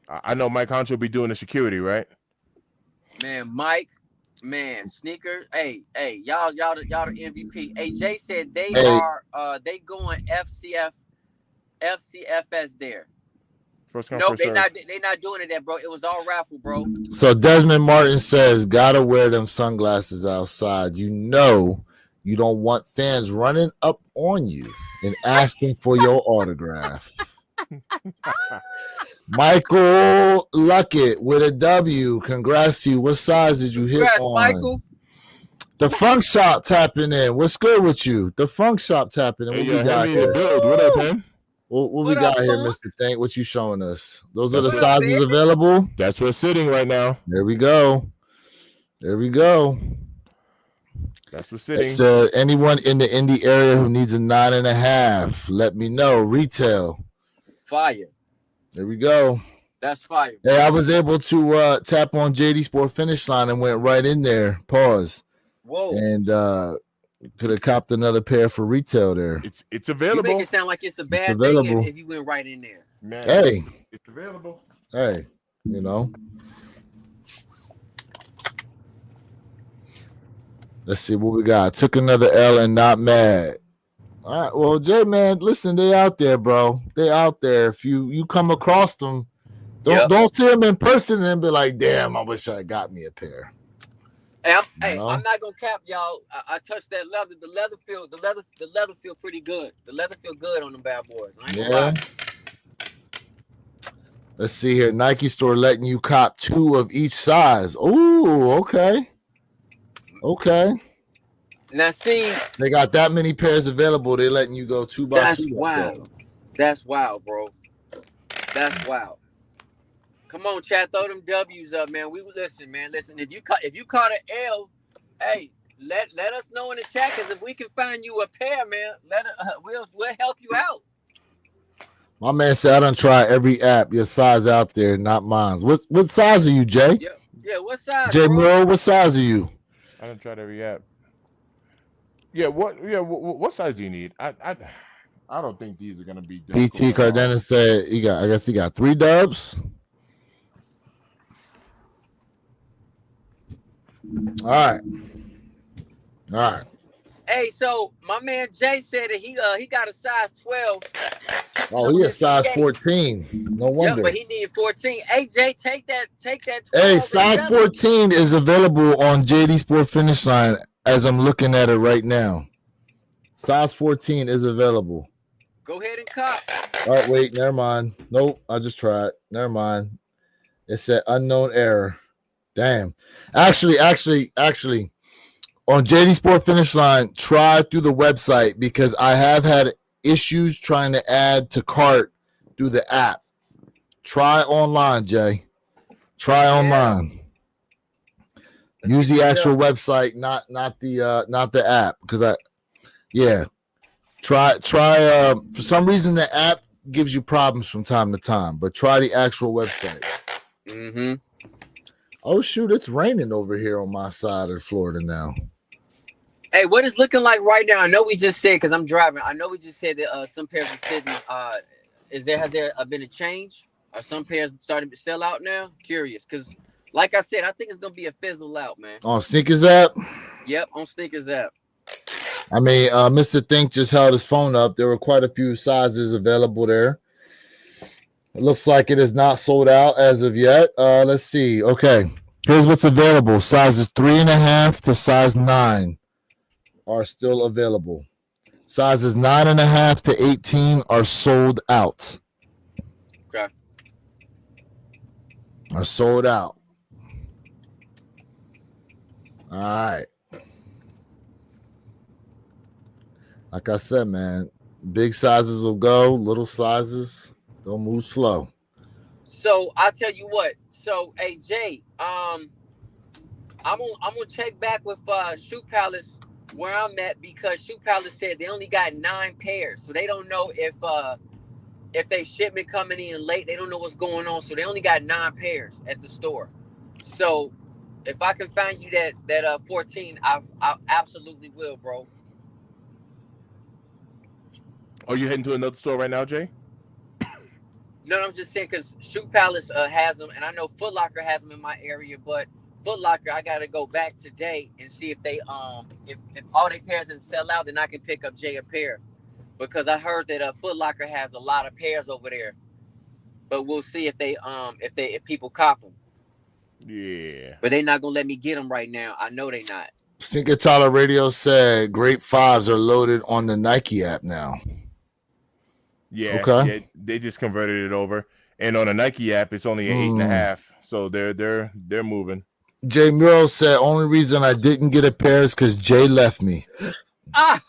I know Mike Concho be doing the security, right? Man, Mike, Sneaker. Hey, y'all the MVP. Hey, Jay said they going FCFS there. First come, Nope, first they serve. not doing it there, bro. It was all raffle, bro. So Desmond Martin says, gotta wear them sunglasses outside. You know you don't want fans running up on you and asking for your autograph. Michael Luckett with a W. Congrats to you. What size did you hit on? Michael. The Funk Shop tapping in. What's good with you? The Funk Shop tapping in. What we got here? What up, man? What we got here, Mr. Thank? What you showing us? Those are the sizes available. That's what's sitting right now. There we go. That's what's sitting. It's anyone in the Indy area who needs a 9.5. Let me know. Retail. Fire. There we go. That's fire. Hey, I was able to tap on JD Sport Finish Line and went right in there. Pause. Whoa. And could have copped another pair for retail there. It's available. You make it sound like it's a bad thing if you went right in there. Man, hey. It's available. Hey, you know. Let's see what we got. Took another L and not mad. All right. Well, Jay, man, listen, they out there, bro. They out there. If you come across them, don't see them in person and be like, damn, I wish I got me a pair. Hey, I'm not gonna cap y'all. I touched that leather. The leather feel pretty good. The leather feel good on them bad boys. I ain't gonna lie. Let's see here. Nike store letting you cop 2 of each size. Oh, okay. Now see, they got that many pairs available. They're letting you go 2 by 2. That's wild, bro. That's wild. Come on, chat, throw them W's up, man. We listen, man. Listen, if you caught an L, hey, let us know in the chat, because if we can find you a pair, man, we'll help you out. My man said I done try every app. Your size out there, not mine. What size are you, Jay? Yeah. What size? Jay bro? Murrow, what size are you? I done tried every app. What size do you need? I don't think these are gonna be. PT Cardenas said he got 3 dubs. All right. Hey, so my man Jay said that he got a size 12. Oh, he a size 14. No wonder. Yeah, but he needed 14. Hey, Jay, take that 12. Hey, size 14 is available on JD Sport Finish Line as I'm looking at it right now. Size 14 is available. Go ahead and cop. Oh, wait, never mind. Nope, I just tried. Never mind. It said unknown error. Damn. Actually, on JD Sport Finish Line, try through the website, because I have had issues trying to add to cart through the app. Try online, Jay. Try online. Use the actual website, not the app, because try for some reason the app gives you problems from time to time, but try the actual website. Mm-hmm. Oh shoot, it's raining over here on my side of Florida now. Hey, what is looking like right now? I know we just said, because I'm driving, I know we just said that some pairs are sitting. Has there been a change? Are some pairs starting to sell out now? Curious, because like I said, I think it's gonna be a fizzle out, man. On Sneakers app? Yep, on Sneakers app. I mean, Mr. Think just held his phone up. There were quite a few sizes available there. It looks like it is not sold out as of yet. Let's see. Okay, here's what's available. Sizes 3.5 to size 9 are still available. Sizes 9.5 to 18 are sold out. Okay. are sold out. All right. Like I said, man, big sizes will go, little sizes they'll move slow. So I tell you what. So hey Jay, I'm gonna check back with Shoe Palace where I'm at because Shoe Palace said they only got 9 pairs, so they don't know if they shipment coming in late. They don't know what's going on, so they only got 9 pairs at the store. So if I can find you that 14, I absolutely will, bro. Are you heading to another store right now, Jay? No, I'm just saying because Shoe Palace has them, and I know Foot Locker has them in my area, but Foot Locker, I gotta go back today and see if they if all their pairs didn't sell out, then I can pick up Jay a pair because I heard that Foot Locker has a lot of pairs over there, but we'll see if if people cop them. Yeah, But they not gonna let me get them right now. I know they not. Stinker Tyler Radio said Grape 5s are loaded on the Nike app now. yeah, Okay. yeah. They just converted it over, and on the Nike app, it's only an 8.5. So they're moving. Jay Muro said only reason I didn't get a pair is because Jay left me. Ah,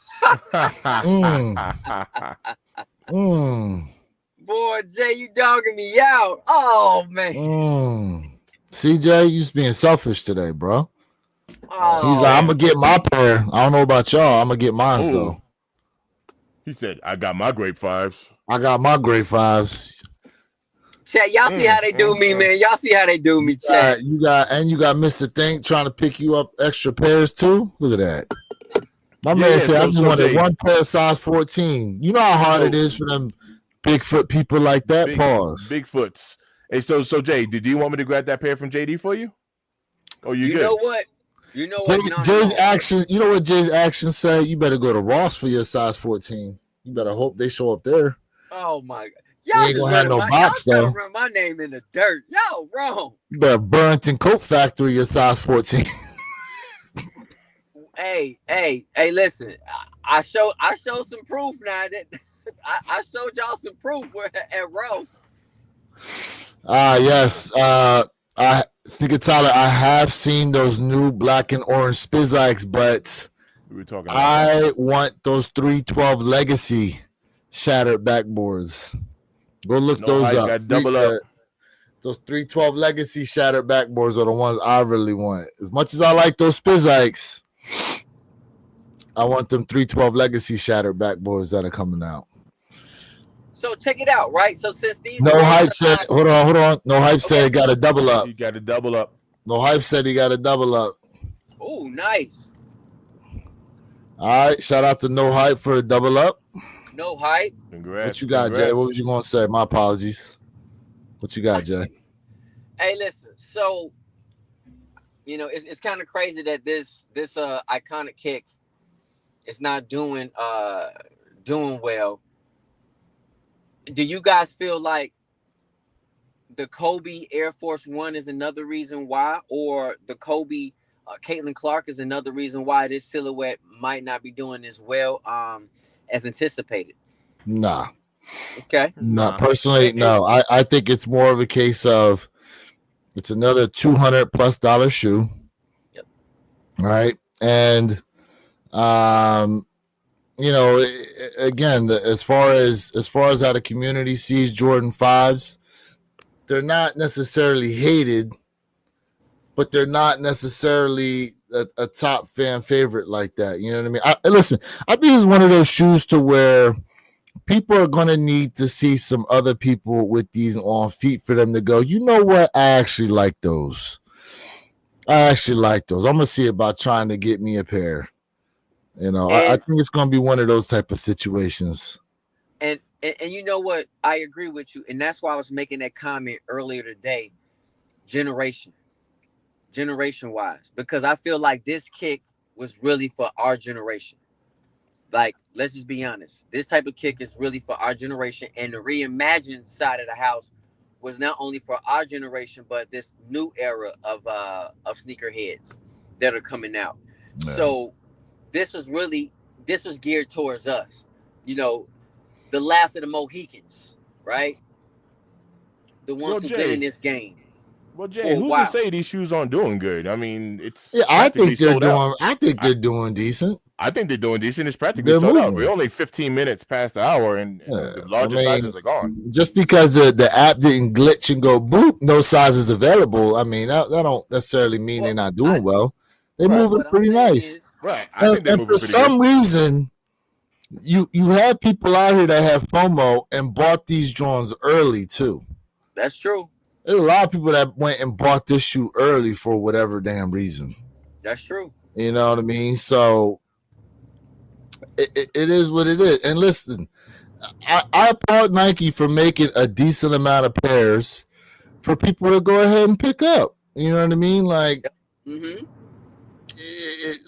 boy, Jay, you dogging me out. Oh man. See, Jay, you just being selfish today, bro. Oh, He's like, I'm gonna get my pair. I don't know about y'all. I'm gonna get mine Ooh. though. He said, "I got my Grape 5s. I got my Grape 5s. chat, y'all see how they do me, man. Y'all see how they do me, chat. You got Mr. Think trying to pick you up extra pairs too. Look at that. My man said, I just wanted one pair size 14. You know how hard it is for them Bigfoot people like that. Pause. Bigfoots. Hey, so Jay, did you want me to grab that pair from JD for you? Oh, you good? Know what? You know what? Jay's action. You know what Jay's actions say? You better go to Ross for your size 14. You better hope they show up there. Oh my God. You Y'all ain't just gonna have no box y'all though. run my name in the dirt. Y'all wrong. You better Burlington Coat Factory your size 14. Hey, listen. I showed some proof now that I showed y'all some proof at Ross. Yes. Sneaker Tyler, I have seen those new black and orange Spizikes, but I want those 312 Legacy shattered backboards. Go look those up. Got double up. Those 312 Legacy shattered backboards are the ones I really want. As much as I like those Spizikes, I want them 312 Legacy shattered backboards that are coming out. So check it out, right? So since these No Hype said, hold on. No Hype said it got a double up. He got a double up. No Hype said he got a double up. Oh, nice. All right, shout out to No Hype for the double up. No Hype. Congrats. What you got, Jay? What was you going to say? My apologies. What you got, Jay? Hey, listen. So, you know, it's kind of crazy that this iconic kick is not doing well. Do you guys feel like the Kobe Air Force One is another reason why, or the Kobe Caitlin Clark is another reason why this silhouette might not be doing as well as anticipated? Nah. Okay. No, personally, no. I think it's more of a case of it's another $200+ shoe. Yep. Right. And you know, again, as far as how the community sees Jordan 5s, they're not necessarily hated, but they're not necessarily a top fan favorite like that. You know what I mean? Listen, I think it's one of those shoes to where people are going to need to see some other people with these on feet for them to go, you know what? I actually like those. I'm going to see about trying to get me a pair. You know, I think it's going to be one of those type of situations. And you know what? I agree with you. And that's why I was making that comment earlier today, generation wise, because I feel like this kick was really for our generation. Like, let's just be honest. This type of kick is really for our generation. And the reimagined side of the house was not only for our generation, but this new era of sneakerheads that are coming out. Yeah. So this was geared towards us, you know, the last of the Mohicans, right? The ones who've been in this game. Well, Jay, for a who's while. to say these shoes aren't doing good? I mean, it's Yeah, I practically think they're sold out. doing. I think I, they're doing decent. I think they're doing decent. It's practically They're sold out. moving. We're only 15 minutes past the hour, and Yeah, the I largest mean, sizes are gone. just because the app didn't glitch and go boop, no sizes available. I mean, that don't necessarily mean they're Well, not doing well. They're Right. moving what I'm pretty saying nice. is, Right. I think they're And moving for pretty good. some reason, you have people out here that have FOMO and bought these drones early too. that's true. There's a lot of people that went and bought this shoe early for whatever damn reason. That's true. You know what I mean? So it is what it is. And listen, I applaud Nike for making a decent amount of pairs for people to go ahead and pick up. You know what I mean? Like, Mm-hmm.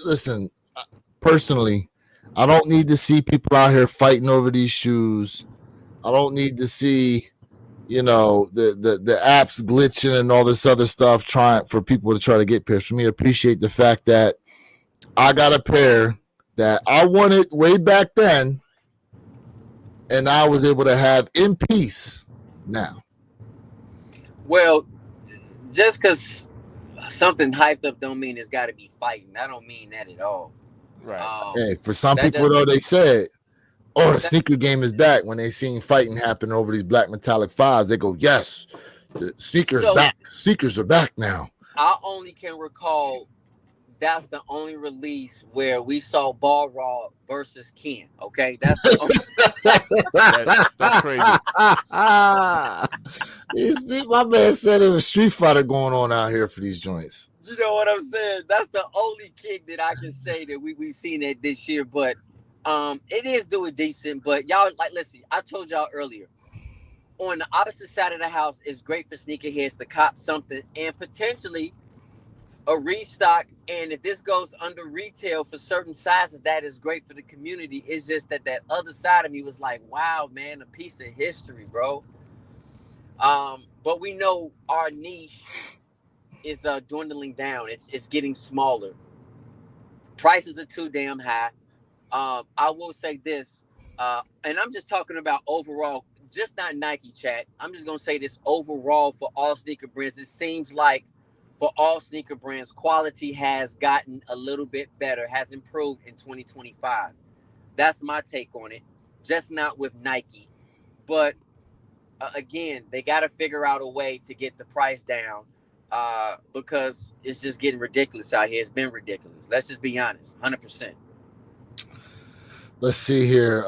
listen, personally, I don't need to see people out here fighting over these shoes. I don't need to see, you know, the apps glitching and all this other stuff trying for people to try to get pairs. For me to appreciate the fact that I got a pair that I wanted way back then, and I was able to have in peace now. Well, just because something hyped up don't mean it's got to be fighting. I don't mean that at all. Right. Hey, for some that people though, doesn't- they said, "Oh, the sneaker game is back." When they seen fighting happen over these black metallic fives, they go, "Yes, the sneakers So- back. Sneakers are back now." I only can recall that's the only release where we saw Ball Raw versus Ken. Okay, that's the only. That's crazy. My man said there was Street Fighter going on out here for these joints. You know what I'm saying? That's the only kick that I can say that we seen it this year. But it is doing decent. But y'all, like, listen, I told y'all earlier, on the opposite side of the house, it's great for sneakerheads to cop something and potentially a restock. And if this goes under retail for certain sizes, that is great for the community. It's just that other side of me was like, wow, man, a piece of history, bro. But we know our niche is dwindling down. It's getting smaller. Prices are too damn high. I will say this, and I'm just talking about overall, just not Nike, chat. I'm just gonna say this overall for all sneaker brands. It seems like for all sneaker brands, quality has gotten a little bit better, has improved in 2025. That's my take on it. Just not with Nike, but again, they got to figure out a way to get the price down. Because it's just getting ridiculous out here. It's been ridiculous. Let's just be honest, 100%. Let's see here.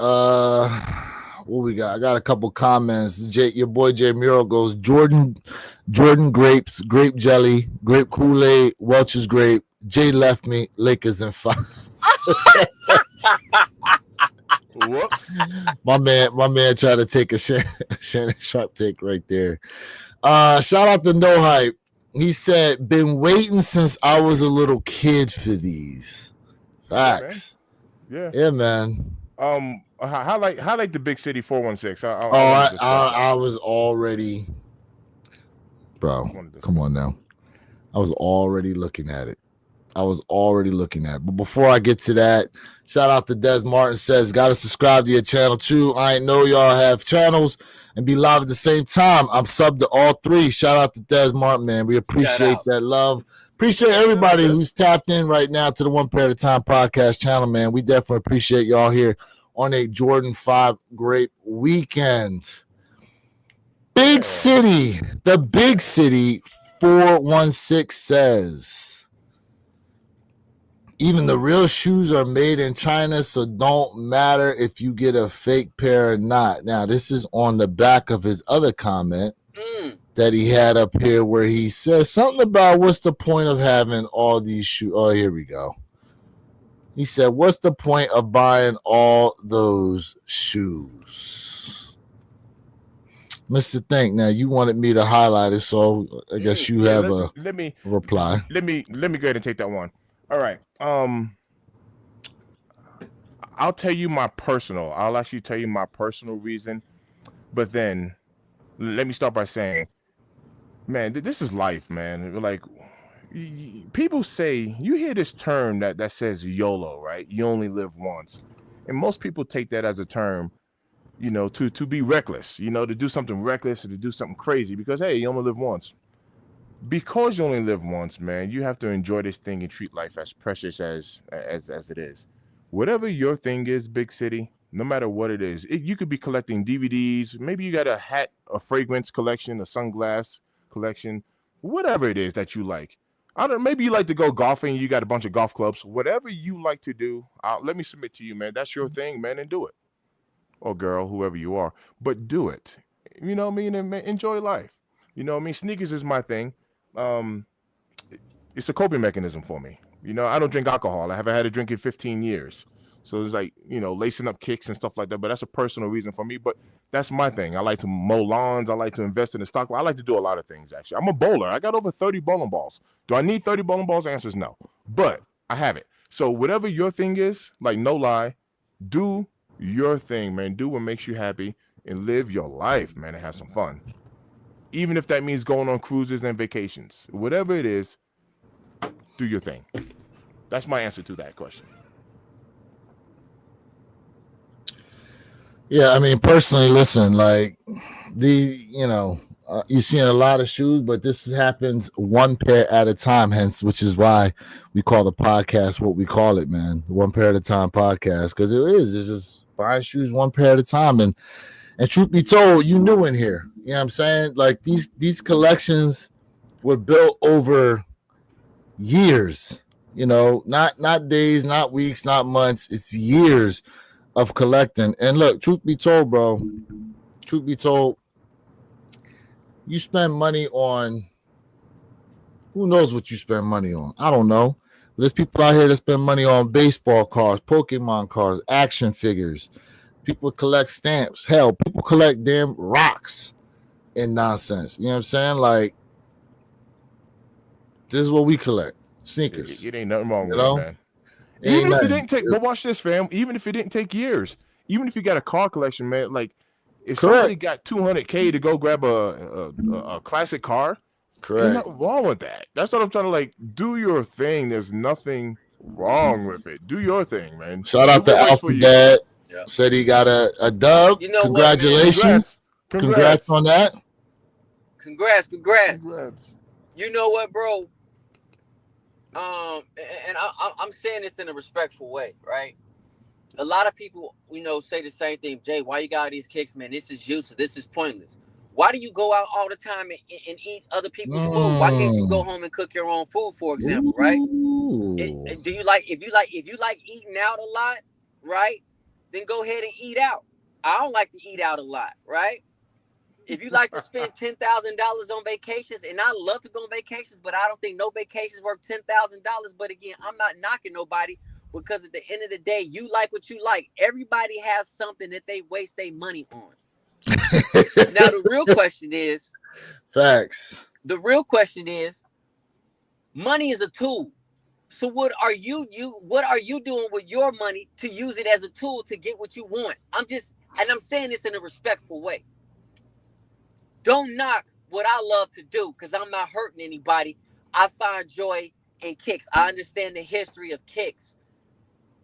What we got? I got a couple comments. Your boy Jay Muro goes, Jordan grapes, grape jelly, grape Kool-Aid, Welch's grape. Jay left me, Lakers in 5. Whoops. My man tried to take a Shannon Sharp take right there. Shout out to No Hype. He said, been waiting since I was a little kid for these. Facts. Yeah. Yeah, man. How like the Big City 416? I was already, bro. Come on now. I was already looking at it. But before I get to that, shout out to Des Martin says, gotta subscribe to your channel too. I ain't know y'all have channels and be live at the same time. I'm subbed to all three. Shout out to Des Martin, man. We appreciate that love. Appreciate everybody who's tapped in right now to the One Pair at a Time podcast channel, man. We definitely appreciate y'all here on a Jordan 5 Grape weekend. Big City, the Big City 416 says, even the real shoes are made in China, so don't matter if you get a fake pair or not. Now, this is on the back of his other comment that he had up here where he says something about what's the point of having all these shoes. Oh, here we go. He said, what's the point of buying all those shoes? Mr. Think, now you wanted me to highlight it, so I guess you have a reply. Let me go ahead and take that one. All right. I'll tell you my personal. I'll actually tell you my personal reason, but then let me start by saying, man, this is life, man. Like, people say, you hear this term that says YOLO, right? You only live once, and most people take that as a term, you know, to be reckless, you know, to do something reckless or to do something crazy because hey, you only live once. because you only live once, man, you have to enjoy this thing and treat life as precious as it is. Whatever your thing is, big city, no matter what it is, you could be collecting DVDs. Maybe you got a hat, a fragrance collection, a sunglass collection, whatever it is that you like. I don't. Maybe you like to go golfing. You got a bunch of golf clubs. Whatever you like to do, let me submit to you, man. That's your thing, man, and do it. Or girl, whoever you are, but do it. You know what I mean? And enjoy life. You know what I mean? Sneakers is my thing. Um, it's a coping mechanism for me. You know, I don't drink alcohol. I haven't had a drink in 15 years. So it's like, you know, lacing up kicks and stuff like that. But that's a personal reason for me. But that's my thing. I like to mow lawns. I like to invest in the stock. I like to do a lot of things, actually. I'm a bowler. I got over 30 bowling balls. Do I need 30 bowling balls? The answer is no. But I have it. So whatever your thing is, like no lie, do your thing, man. Do what makes you happy and live your life, man, and have some fun. Even if that means going on cruises and vacations. Whatever it is, do your thing. That's my answer to that question. Yeah, I mean, personally, listen, like you're seeing a lot of shoes, but this happens one pair at a time, hence, which is why we call the podcast what we call it, man. The one pair at a time podcast, because it's just buying shoes one pair at a time. And truth be told, you knew in here, you know what I'm saying? Like these collections were built over years, you know, not days, not weeks, not months. It's years of collecting. And look, truth be told, bro, you spend money on, who knows what you spend money on? I don't know. But there's people out here that spend money on baseball cards, Pokemon cards, action figures. People collect stamps. Hell, people collect damn rocks and nonsense. You know what I'm saying? Like, this is what we collect. Sneakers. It ain't nothing wrong with it, man. Even if it didn't take, but watch this, fam. Even if it didn't take years, even if you got a car collection, man, like if somebody got $200K to go grab a classic car, ain't nothing wrong with that. That's what I'm trying to like. Do your thing. There's nothing wrong with it. Do your thing, man. Shout out to Alpha Dad. Yep. Said he got a dub. You know, congratulations. Congrats on that. Congrats. You know what, bro? And I'm saying this in a respectful way, right? A lot of people, say the same thing. Jay, why you got these kicks, man? This is useless. This is pointless. Why do you go out all the time and eat other people's food? Why can't you go home and cook your own food, for example, right? Do you like if you like eating out a lot, right? Then go ahead and eat out. I don't like to eat out a lot, right? If you like to spend $10,000 on vacations, and I love to go on vacations, but I don't think no vacation is worth $10,000. But again, I'm not knocking nobody because at the end of the day, you like what you like. Everybody has something that they waste their money on. Now, the real question is, facts. The real question is, money is a tool. So what are you doing with your money to use it as a tool to get what you want? I'm saying this in a respectful way. Don't knock what I love to do because I'm not hurting anybody. I find joy in kicks. I understand the history of kicks,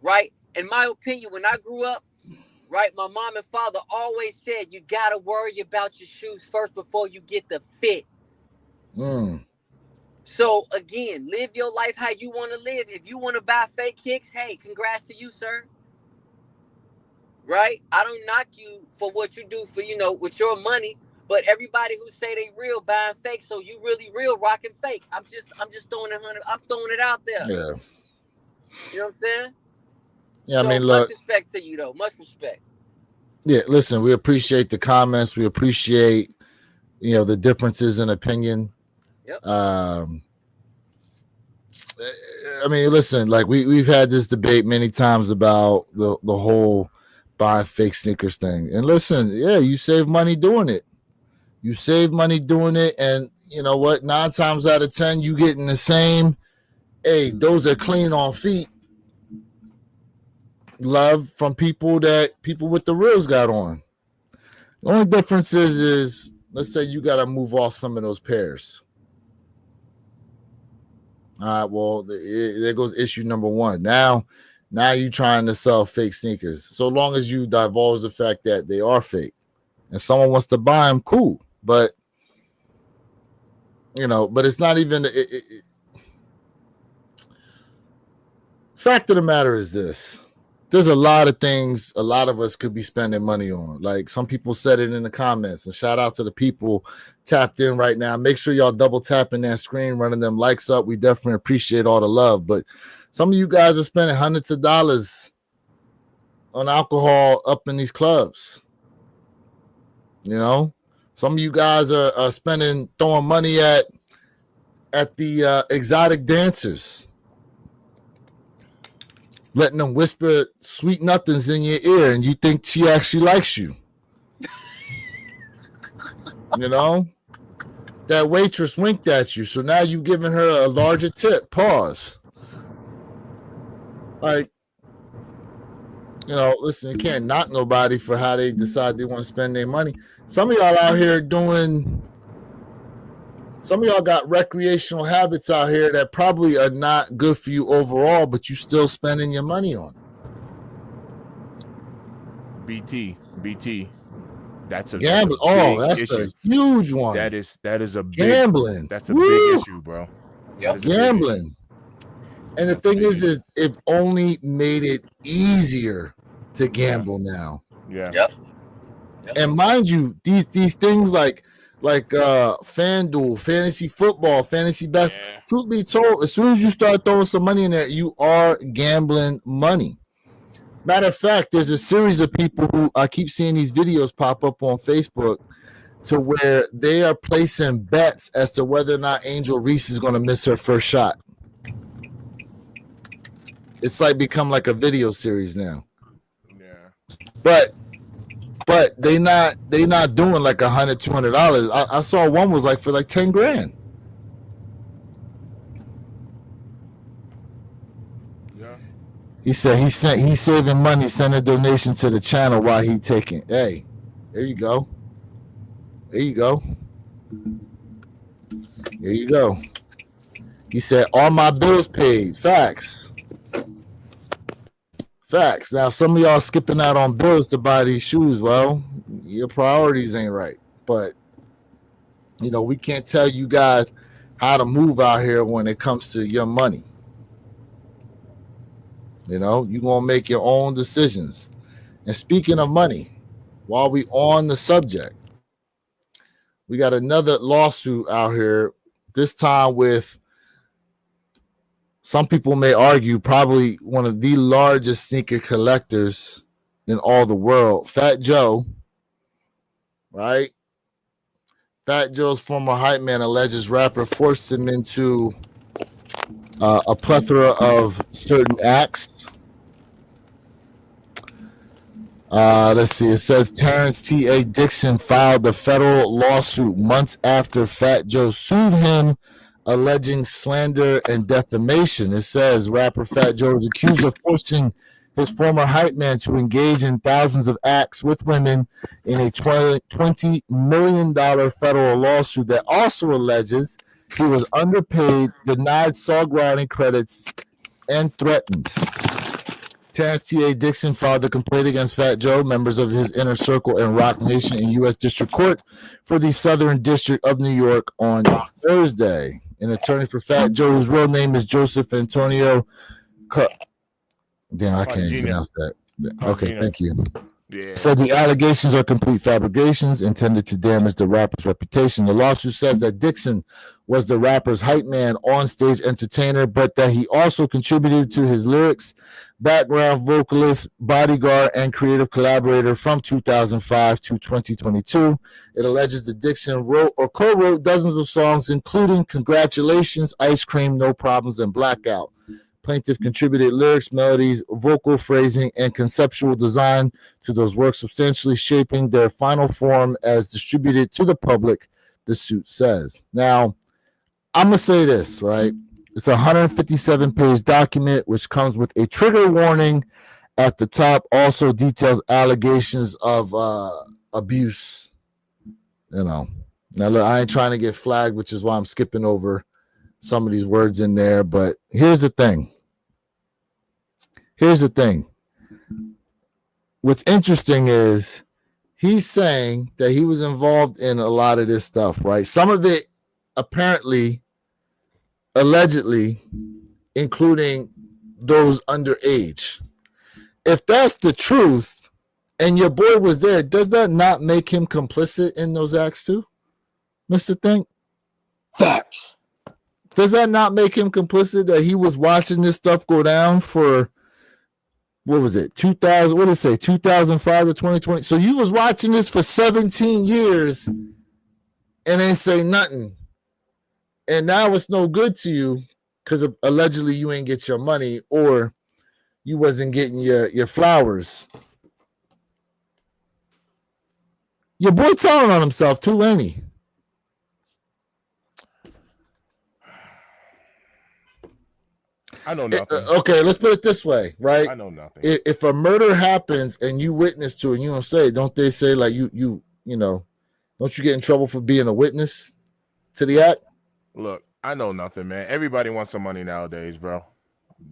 right? In my opinion, when I grew up, right, my mom and father always said, you got to worry about your shoes first before you get the fit. So, again, live your life how you want to live. If you want to buy fake kicks, hey, congrats to you, sir. Right? I don't knock you for what you do for, with your money. But everybody who say they real buying fake, so you really real rocking fake. I'm just throwing it out there. Yeah. You know what I'm saying? Yeah, so I mean, look. Much respect to you, though. Much respect. Yeah, listen, we appreciate the comments. We appreciate, the differences in opinion. Yep. I mean, listen, like we've had this debate many times about the whole buying fake sneakers thing. And listen, yeah, you save money doing it. You save money doing it, and you know what? 9 times out of 10, you getting the same. Hey, those are clean on feet. Love from people with the reels got on. The only difference is let's say you got to move off some of those pairs. All right, well, there goes issue number 1. Now you're trying to sell fake sneakers. So long as you divulge the fact that they are fake, and someone wants to buy them, cool. But but it's not even. Fact of the matter is this. There's a lot of things a lot of us could be spending money on. Like some people said it in the comments, and shout out to the people tapped in right now. Make sure y'all double tapping that screen, running them likes up. We definitely appreciate all the love. But some of you guys are spending hundreds of dollars on alcohol up in these clubs. Some of you guys are throwing money at the exotic dancers, letting them whisper sweet nothings in your ear, and you think she actually likes you. That waitress winked at you, so now you giving her a larger tip. Pause. Like, listen, you can't knock nobody for how they decide they want to spend their money. Some of y'all out here some of y'all got recreational habits out here that probably are not good for you overall, but you still spending your money on it. BT. That's a gambling. That's issue. A huge one. That is a big gambling. That's a big issue, bro. Yep. Gambling. And the thing is it only made it easier to gamble now. Yeah. Yep. And mind you, these things like FanDuel, fantasy football, fantasy basketball. Yeah. Truth be told, as soon as you start throwing some money in there, you are gambling money. Matter of fact, there's a series of people who I keep seeing these videos pop up on Facebook to where they are placing bets as to whether or not Angel Reese is going to miss her first shot. It's like become like a video series now. Yeah. But they not doing like $100, $200. I saw one was like for like $10,000. Yeah. He said he's saving money, send a donation to the channel while he taking. Hey, there you go. There you go. There you go. He said, all my bills paid. Facts. Now, some of y'all skipping out on bills to buy these shoes. Well, your priorities ain't right. But, we can't tell you guys how to move out here when it comes to your money. You're going to make your own decisions. And speaking of money, while we on the subject, we got another lawsuit out here, this time with, some people may argue, probably one of the largest sneaker collectors in all the world, Fat Joe, right? Fat Joe's former hype man alleges rapper forced him into a plethora of certain acts. Let's see. It says Terrence T.A. Dixon filed a federal lawsuit months after Fat Joe sued him, alleging slander and defamation. It says rapper Fat Joe is accused of forcing his former hype man to engage in thousands of acts with women in a $20 million federal lawsuit that also alleges he was underpaid, denied songwriting credits, and threatened. Terrence T.A. Dixon filed a complaint against Fat Joe, members of his inner circle and Rock Nation in U.S. District Court for the Southern District of New York on Thursday. An attorney for Fat Joe, whose real name is Joseph Antonio. Damn, I can't even pronounce that. Okay, thank you. Yeah. Said the allegations are complete fabrications intended to damage the rapper's reputation. The lawsuit says that Dixon was the rapper's hype man, on-stage entertainer, but that he also contributed to his lyrics, background vocalist, bodyguard, and creative collaborator from 2005 to 2022. It alleges that Dixon wrote or co-wrote dozens of songs, including Congratulations, Ice Cream, No Problems, and Blackout. Plaintiff contributed lyrics, melodies, vocal phrasing, and conceptual design to those works, substantially shaping their final form as distributed to the public, the suit says. Now, I'm going to say this, right? It's a 157-page document, which comes with a trigger warning at the top, also details allegations of abuse. Now, look, I ain't trying to get flagged, which is why I'm skipping over some of these words in there. But here's the thing. What's interesting is he's saying that he was involved in a lot of this stuff, right? Some of it apparently, allegedly, including those underage. If that's the truth, and your boy was there, does that not make him complicit in those acts too, Mr. Think? Facts. Does that not make him complicit that he was watching this stuff go down for, what was it, 2000? What did it say, 2005 to 2020? So you was watching this for 17 years and ain't say nothing. And now it's no good to you because allegedly you ain't get your money or you wasn't getting your flowers. Your boy telling on himself too, ain't he? I know nothing. Okay, let's put it this way, right? I know nothing. If a murder happens and you witness to it and you don't say it, don't they say like you know, don't you get in trouble for being a witness to the act? Look, I know nothing, man. Everybody wants some money nowadays, bro.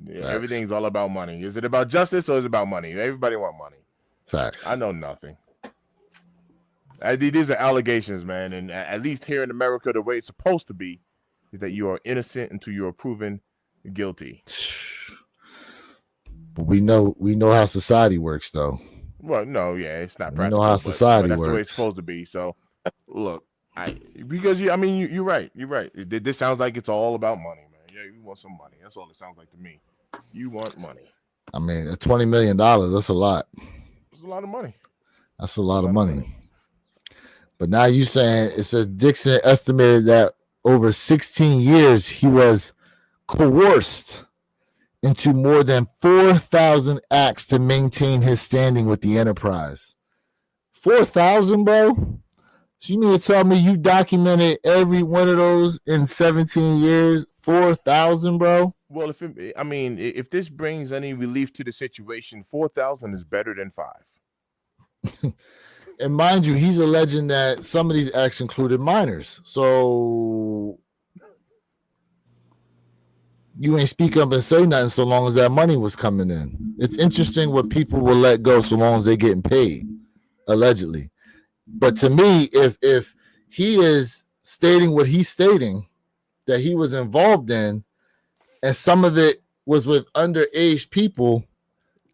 Yeah, everything's all about money. Is it about justice or is it about money? Everybody want money. Facts. I know nothing. These are allegations, man, and at least here in America, the way it's supposed to be is that you are innocent until you are proven guilty. But we know how society works, though. Well, no, yeah, it's not We practical. know how society but that's works. the way it's supposed to be. So, look, you're right. You're right. This sounds like it's all about money, man. Yeah, you want some money. That's all it sounds like to me. You want money. I mean, $20 million, that's a lot. It's a lot of money. That's a lot of money. But now you saying, it says Dixon estimated that over 16 years he was coerced into more than 4,000 acts to maintain his standing with the enterprise. 4,000, bro? So you mean to tell me you documented every one of those in 17 years? 4,000, bro? Well, if this brings any relief to the situation, 4,000 is better than 5. And mind you, he's alleging that some of these acts included minors. So you ain't speak up and say nothing so long as that money was coming in. It's interesting what people will let go so long as they're getting paid, allegedly. But to me, if he is stating what he's stating that he was involved in, and some of it was with underage people,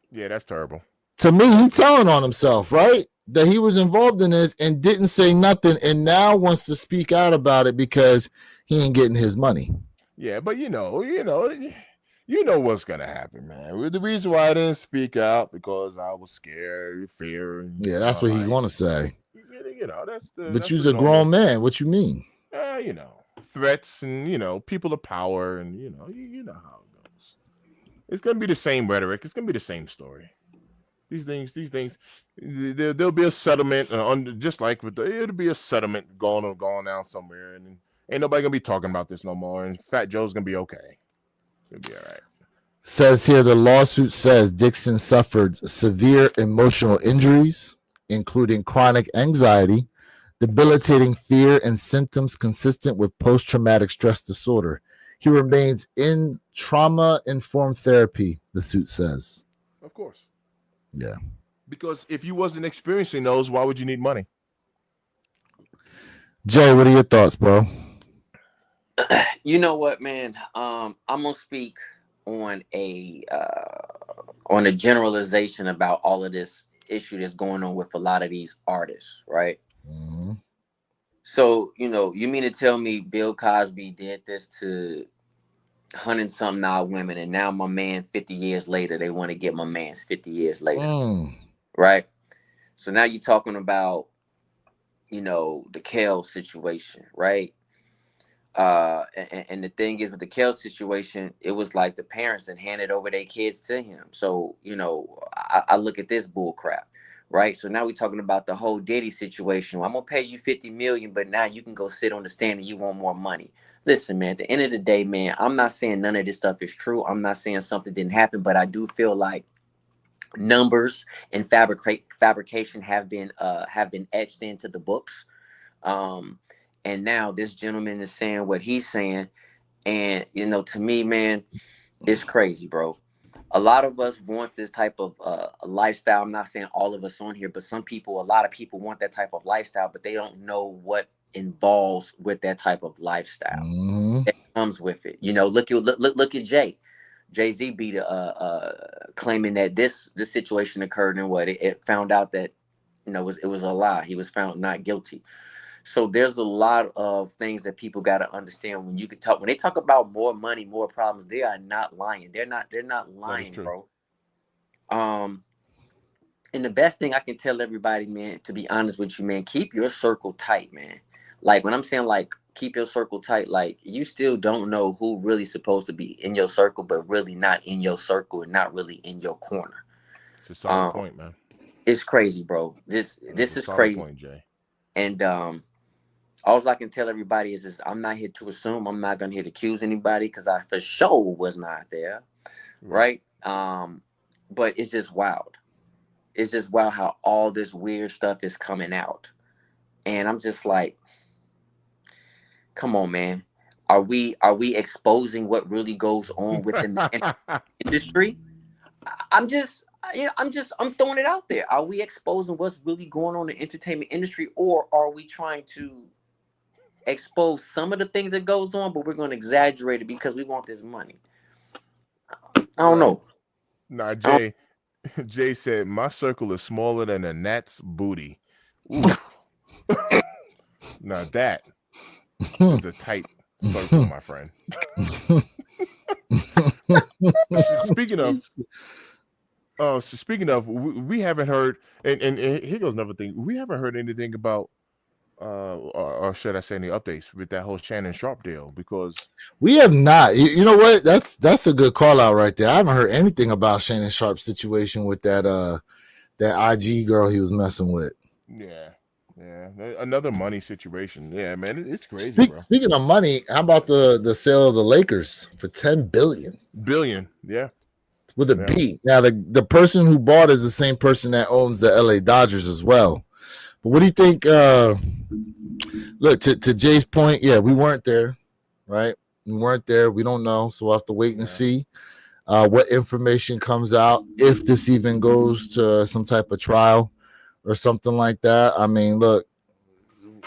yeah, that's terrible. To me, he's telling on himself, right? That he was involved in this and didn't say nothing, and now wants to speak out about it because he ain't getting his money. Yeah, but you know what's gonna happen, man. The reason why I didn't speak out because I was scared, fear. Yeah, that's what he's gonna say. That's the. But you's a grown man. What you mean? Threats and people of power and you know how it goes. It's gonna be the same rhetoric. It's gonna be the same story. These things. There'll be a settlement just like it'll be a settlement going down somewhere, and ain't nobody gonna be talking about this no more. And Fat Joe's gonna be okay. He'll be all right. Says here the lawsuit says Dixon suffered severe emotional injuries, including chronic anxiety, debilitating fear, and symptoms consistent with post-traumatic stress disorder. He remains in trauma-informed therapy, the suit says. Of course. Yeah. Because if you wasn't experiencing those, why would you need money? Jay, what are your thoughts, bro? You know what, man? I'm gonna speak on a generalization about all of this issue that's going on with a lot of these artists, right? Mm-hmm. So, you mean to tell me Bill Cosby did this to 100-something odd women, and now my man 50 years later, they want to get my man's 50 years later, right? So now you're talking about, the Kel situation, right? And the thing is with the Kel situation, it was like the parents that handed over their kids to him. So, I look at this bull crap, right? So now we're talking about the whole Diddy situation. I'm going to pay you $50 million, but now you can go sit on the stand and you want more money. Listen, man, at the end of the day, man, I'm not saying none of this stuff is true. I'm not saying something didn't happen, but I do feel like numbers and fabrication have been etched into the books. And now this gentleman is saying what he's saying. And, to me, man, it's crazy, bro. A lot of us want this type of lifestyle. I'm not saying all of us on here, but a lot of people want that type of lifestyle, but they don't know what involves with that type of lifestyle Mhm. that comes with it. You know, look at Jay-Z beat claiming that this situation occurred and what it found out that it was a lie. He was found not guilty. So there's a lot of things that people got to understand when they talk about more money, more problems. They are not lying. They're not That is lying, true. bro. Um, and the best thing I can tell everybody, man, to be honest with you, man, keep your circle tight, man. Like when I'm saying like keep your circle tight, like you still don't know who really supposed to be in your circle, but really not in your circle and not really in your corner. It's a solid Um, point, man. it's crazy, bro. This It's this a is solid crazy. point, Jay. And all I can tell everybody is I'm not here to assume. I'm not gonna here to accuse anybody because I for sure was not there, Right. right? But it's just wild. It's just wild how all this weird stuff is coming out, and I'm just like, come on, man. Are we exposing what really goes on within the industry? I'm just I'm throwing it out there. Are we exposing what's really going on in the entertainment industry, or are we trying to expose some of the things that goes on, but we're going to exaggerate it because we want this money? I don't Right. know. Nah, I don't, Jay. Jay said my circle is smaller than a gnat's booty. Oof. Now that is a tight circle, my friend. Speaking of, we haven't heard, and here goes another thing. We haven't heard anything about, or should I say, any updates with that whole Shannon Sharp deal? Because We have not. You know what? That's a good call out right there. I haven't heard anything about Shannon Sharp's situation with that IG girl he was messing with. yeah, another money situation. Yeah, man, it's crazy, bro. Speaking of money, how about the sale of the Lakers for $10 billion Billion, yeah, with a yeah. B? Now the person who bought is the same person that owns the LA Dodgers as well. But what do you think? Look, to Jay's point, yeah, we weren't there, right? We weren't there. We don't know, so we'll have to wait and see what information comes out, if this even goes to some type of trial or something like that. I mean, look,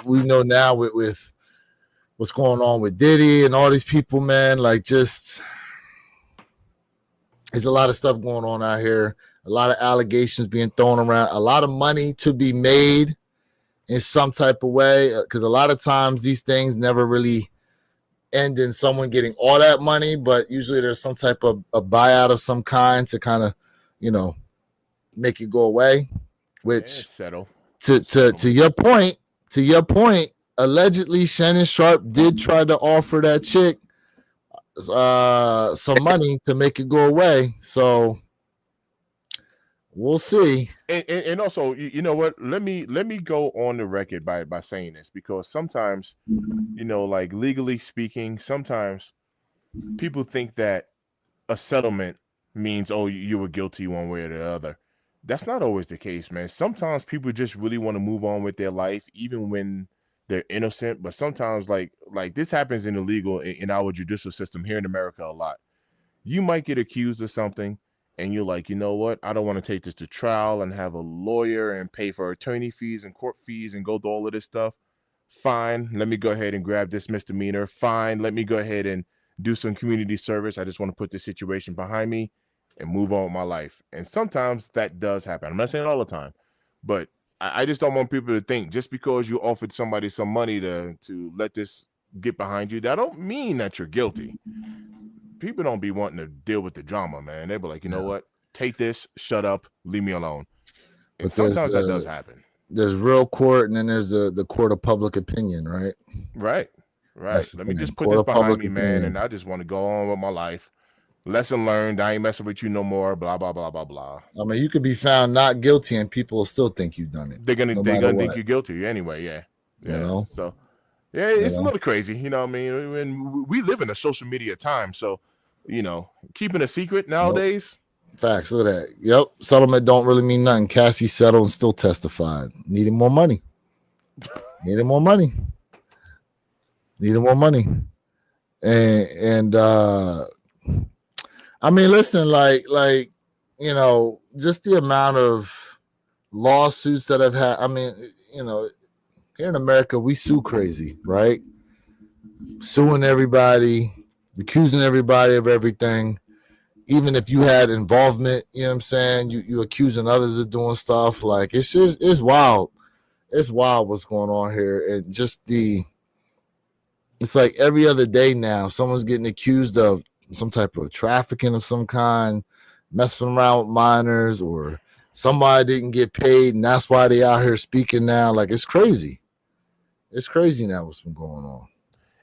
we know now with what's going on with Diddy and all these people, man. Like, just there's a lot of stuff going on out here. A lot of allegations being thrown around. A lot of money to be made in some type of way, because a lot of times these things never really end in someone getting all that money, but usually there's some type of a buyout of some kind to kind of, make it go away. Which Settle. to your point, allegedly Shannon Sharp did try to offer that chick some money to make it go away. So we'll see. And also, you know what? Let me go on the record by saying this, because sometimes, like legally speaking, sometimes people think that a settlement means, oh, you were guilty one way or the other. That's not always the case, man. Sometimes people just really want to move on with their life, even when they're innocent. But sometimes, like this happens in the legal in our judicial system here in America a lot. You might get accused of something, and you're like, you know what? I don't want to take this to trial and have a lawyer and pay for attorney fees and court fees and go through all of this stuff. Fine, let me go ahead and grab this misdemeanor. Fine, let me go ahead and do some community service. I just want to put this situation behind me and move on with my life. And sometimes that does happen. I'm not saying all the time, but I just don't want people to think just because you offered somebody some money to let this get behind you, that don't mean that you're guilty. People don't be wanting to deal with the drama, man. They be like, you know what? Take this, shut up, leave me alone. And But sometimes that does happen. There's real court, and then there's the court of public opinion, right? Right. That's Let me the just put court this of behind public me, man, opinion. and I just want to go on with my life. Lesson learned. I ain't messing with you no more. Blah blah blah blah blah. I mean, you could be found not guilty, and people will still think you've done it. They're gonna think you're guilty anyway. Yeah. You know. So yeah, it's a little crazy. You know what I mean? And we live in a social media time, so keeping a secret nowadays. Facts. Look at that. Yep. Settlement don't really mean nothing. Cassie settled and still testified. Needed more money. And I mean, listen, like just the amount of lawsuits that I've had. I mean, here in America, we sue crazy, right? Suing everybody, accusing everybody of everything. Even if you had involvement, you know what I'm saying? You accusing others of doing stuff. Like, it's wild. It's wild what's going on here. And just it's like every other day now, someone's getting accused of some type of trafficking of some kind, messing around with minors, or somebody didn't get paid, and that's why they out here speaking now. Like, it's crazy. It's crazy now what's been going on.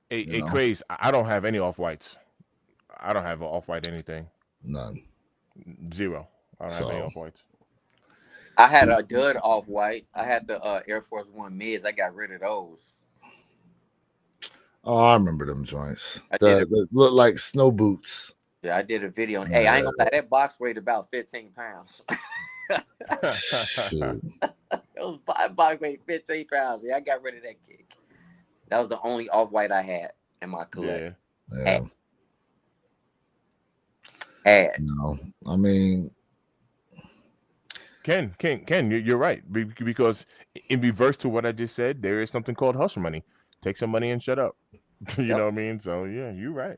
A craze. I don't have any off-whites. I don't have an off-white anything. None. Zero. I don't have any off-whites. I had a dud off-white. I had the Air Force One mids. I got rid of those. Oh, I remember them joints. That look like snow boots. Yeah, I did a video. On, hey, I ain't gonna lie. That box weighed about 15 pounds. Shoot. That box weighed 15 pounds. Yeah, I got rid of that kick. That was the only off-white I had in my collection. Yeah. No, I mean, Ken, you're right, because in reverse to what I just said, there is something called hustle money. Take some money and shut up. You know what I mean? So yeah, you're right.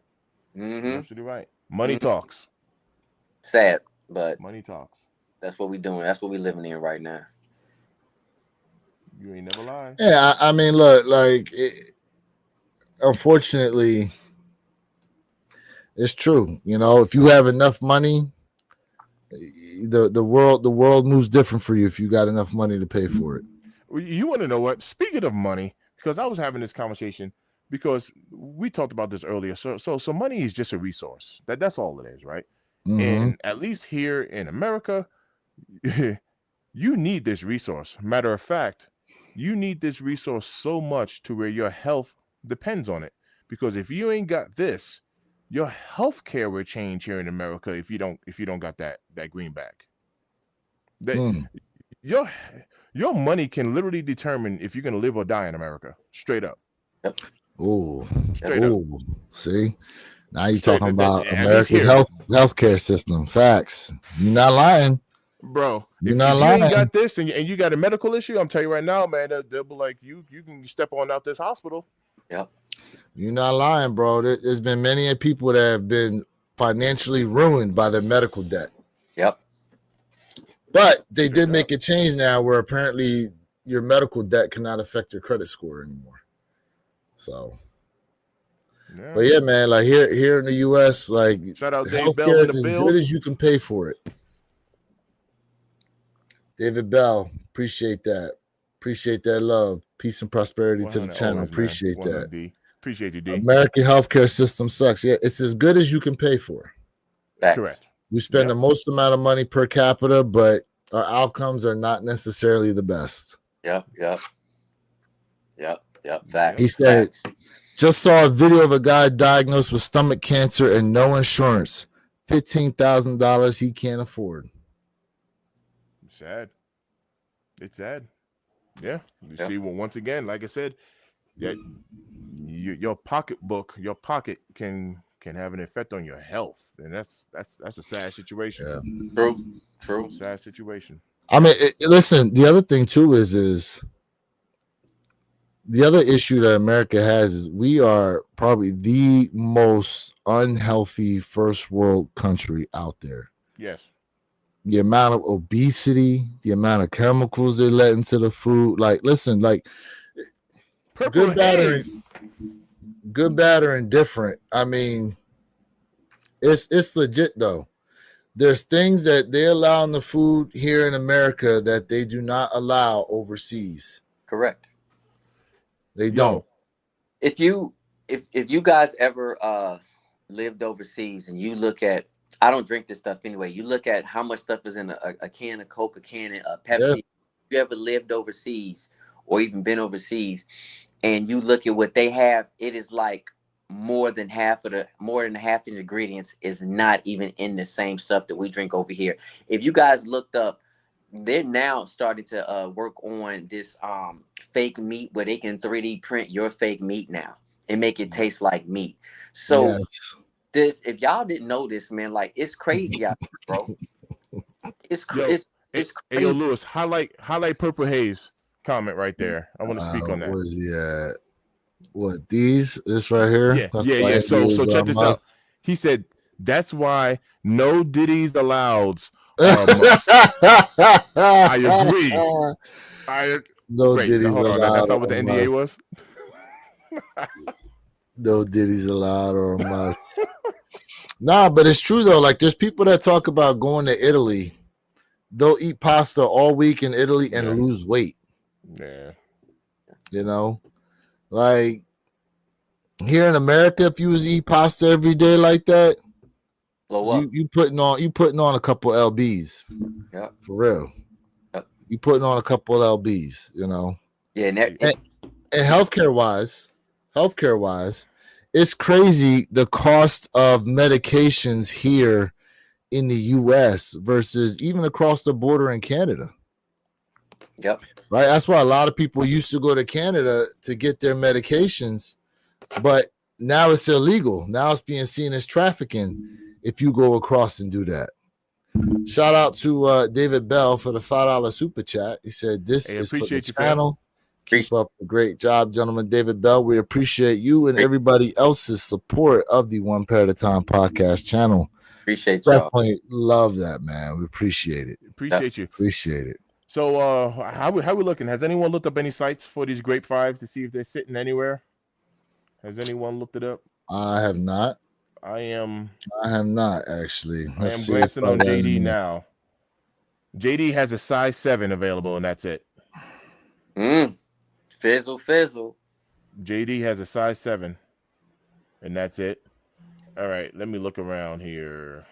You're absolutely right. Money talks. Sad, but money talks. That's what we doing. That's what we living in right now. You ain't never lied. Yeah, I mean, look, like, unfortunately, it's true. You know, if you have enough money, the world moves different for you if you got enough money to pay for it. You want to know what? Speaking of money, because I was having this conversation because we talked about this earlier. So money is just a resource. That's all it is, right? Mm-hmm. And at least here in America, you need this resource. Matter of fact, you need this resource so much to where your health depends on it. Because if you ain't got this, your health care will change here in America if you don't got that greenback. Your money can literally determine if you're gonna live or die in America. Straight up. Yep. Oh, straight up. See, now you're talking about America's healthcare system. Facts. You're not lying, bro. You're if not you lying. ain't got this and you got a medical issue, I'm telling you right now, man, they'll be like, you can step on out this hospital. Yep. You're not lying, bro. There's been many people that have been financially ruined by their medical debt. Yep. But they did make a change now where apparently your medical debt cannot affect your credit score anymore. So, but yeah, man, like here in the U.S., like, shout out Dave healthcare Bell is as good as you can pay for it. David Bell, appreciate that. Appreciate that love. Peace and prosperity to the channel. Appreciate that. D. Appreciate you, D. American healthcare system sucks. Yeah, it's as good as you can pay for. Facts. Correct. We spend the most amount of money per capita, but our outcomes are not necessarily the best. Yep. Facts. He said, just saw a video of a guy diagnosed with stomach cancer and no insurance. $15,000 he can't afford. Sad. It's sad. Yeah. You see, well, once again, like I said, your pocket can have an effect on your health, and that's a sad situation. Yeah. True. Sad situation. I mean, listen. The other thing too is the other issue that America has is we are probably the most unhealthy first world country out there. Yes. The amount of obesity, the amount of chemicals they let into the food. Like, listen, like, good, bad, or indifferent. I mean, it's legit though. There's things that they allow in the food here in America that they do not allow overseas. Correct. They don't. If you guys ever lived overseas and you look at, I don't drink this stuff anyway. You look at how much stuff is in a can of Coke, a can of Pepsi. If you ever lived overseas or even been overseas, and you look at what they have, it is like more than half the ingredients is not even in the same stuff that we drink over here. If you guys looked up, they're now starting to work on this fake meat where they can 3D print your fake meat now and make it taste like meat. So this, if y'all didn't know this, man, like, it's crazy out here, bro. It's crazy. Hey, yo, Lewis, highlight Purple Haze. comment right there. I want to speak on that. Where's he at? What, these? This right here? Yeah, That's yeah, why yeah. it So is check a this out. must. He said that's why no Diddy's allowed are a must. I agree. No Wait, Diddy's hold on. That's allowed not what or the a NDA must. was. No Diddy's allowed or a must. Nah, but it's true though. Like, there's people that talk about going to Italy. They'll eat pasta all week in Italy and lose weight. Yeah. You know, like here in America, if you was to eat pasta every day like that, you putting on a couple LBs. Yeah, for real. Yep. You putting on a couple LBs. You know. Yeah, and healthcare wise, it's crazy the cost of medications here in the U.S. versus even across the border in Canada. Yep. Right. That's why a lot of people used to go to Canada to get their medications, but now it's illegal. Now it's being seen as trafficking if you go across and do that. Shout out to David Bell for the $5 super chat. He said, "This is for the channel. Keep up a great job, gentlemen." David Bell, we appreciate you and everybody else's support of the One Pair at a Time podcast channel. Appreciate y'all. Definitely love that, man. We appreciate it. Appreciate you. Appreciate it. So how we looking? Has anyone looked up any sites for these Grape 5s to see if they're sitting anywhere? Has anyone looked it up? I have not. I have not, actually. I am glancing on JD now. JD has a size 7 available, and that's it. Fizzle. JD has a size 7, and that's it. All right, let me look around here.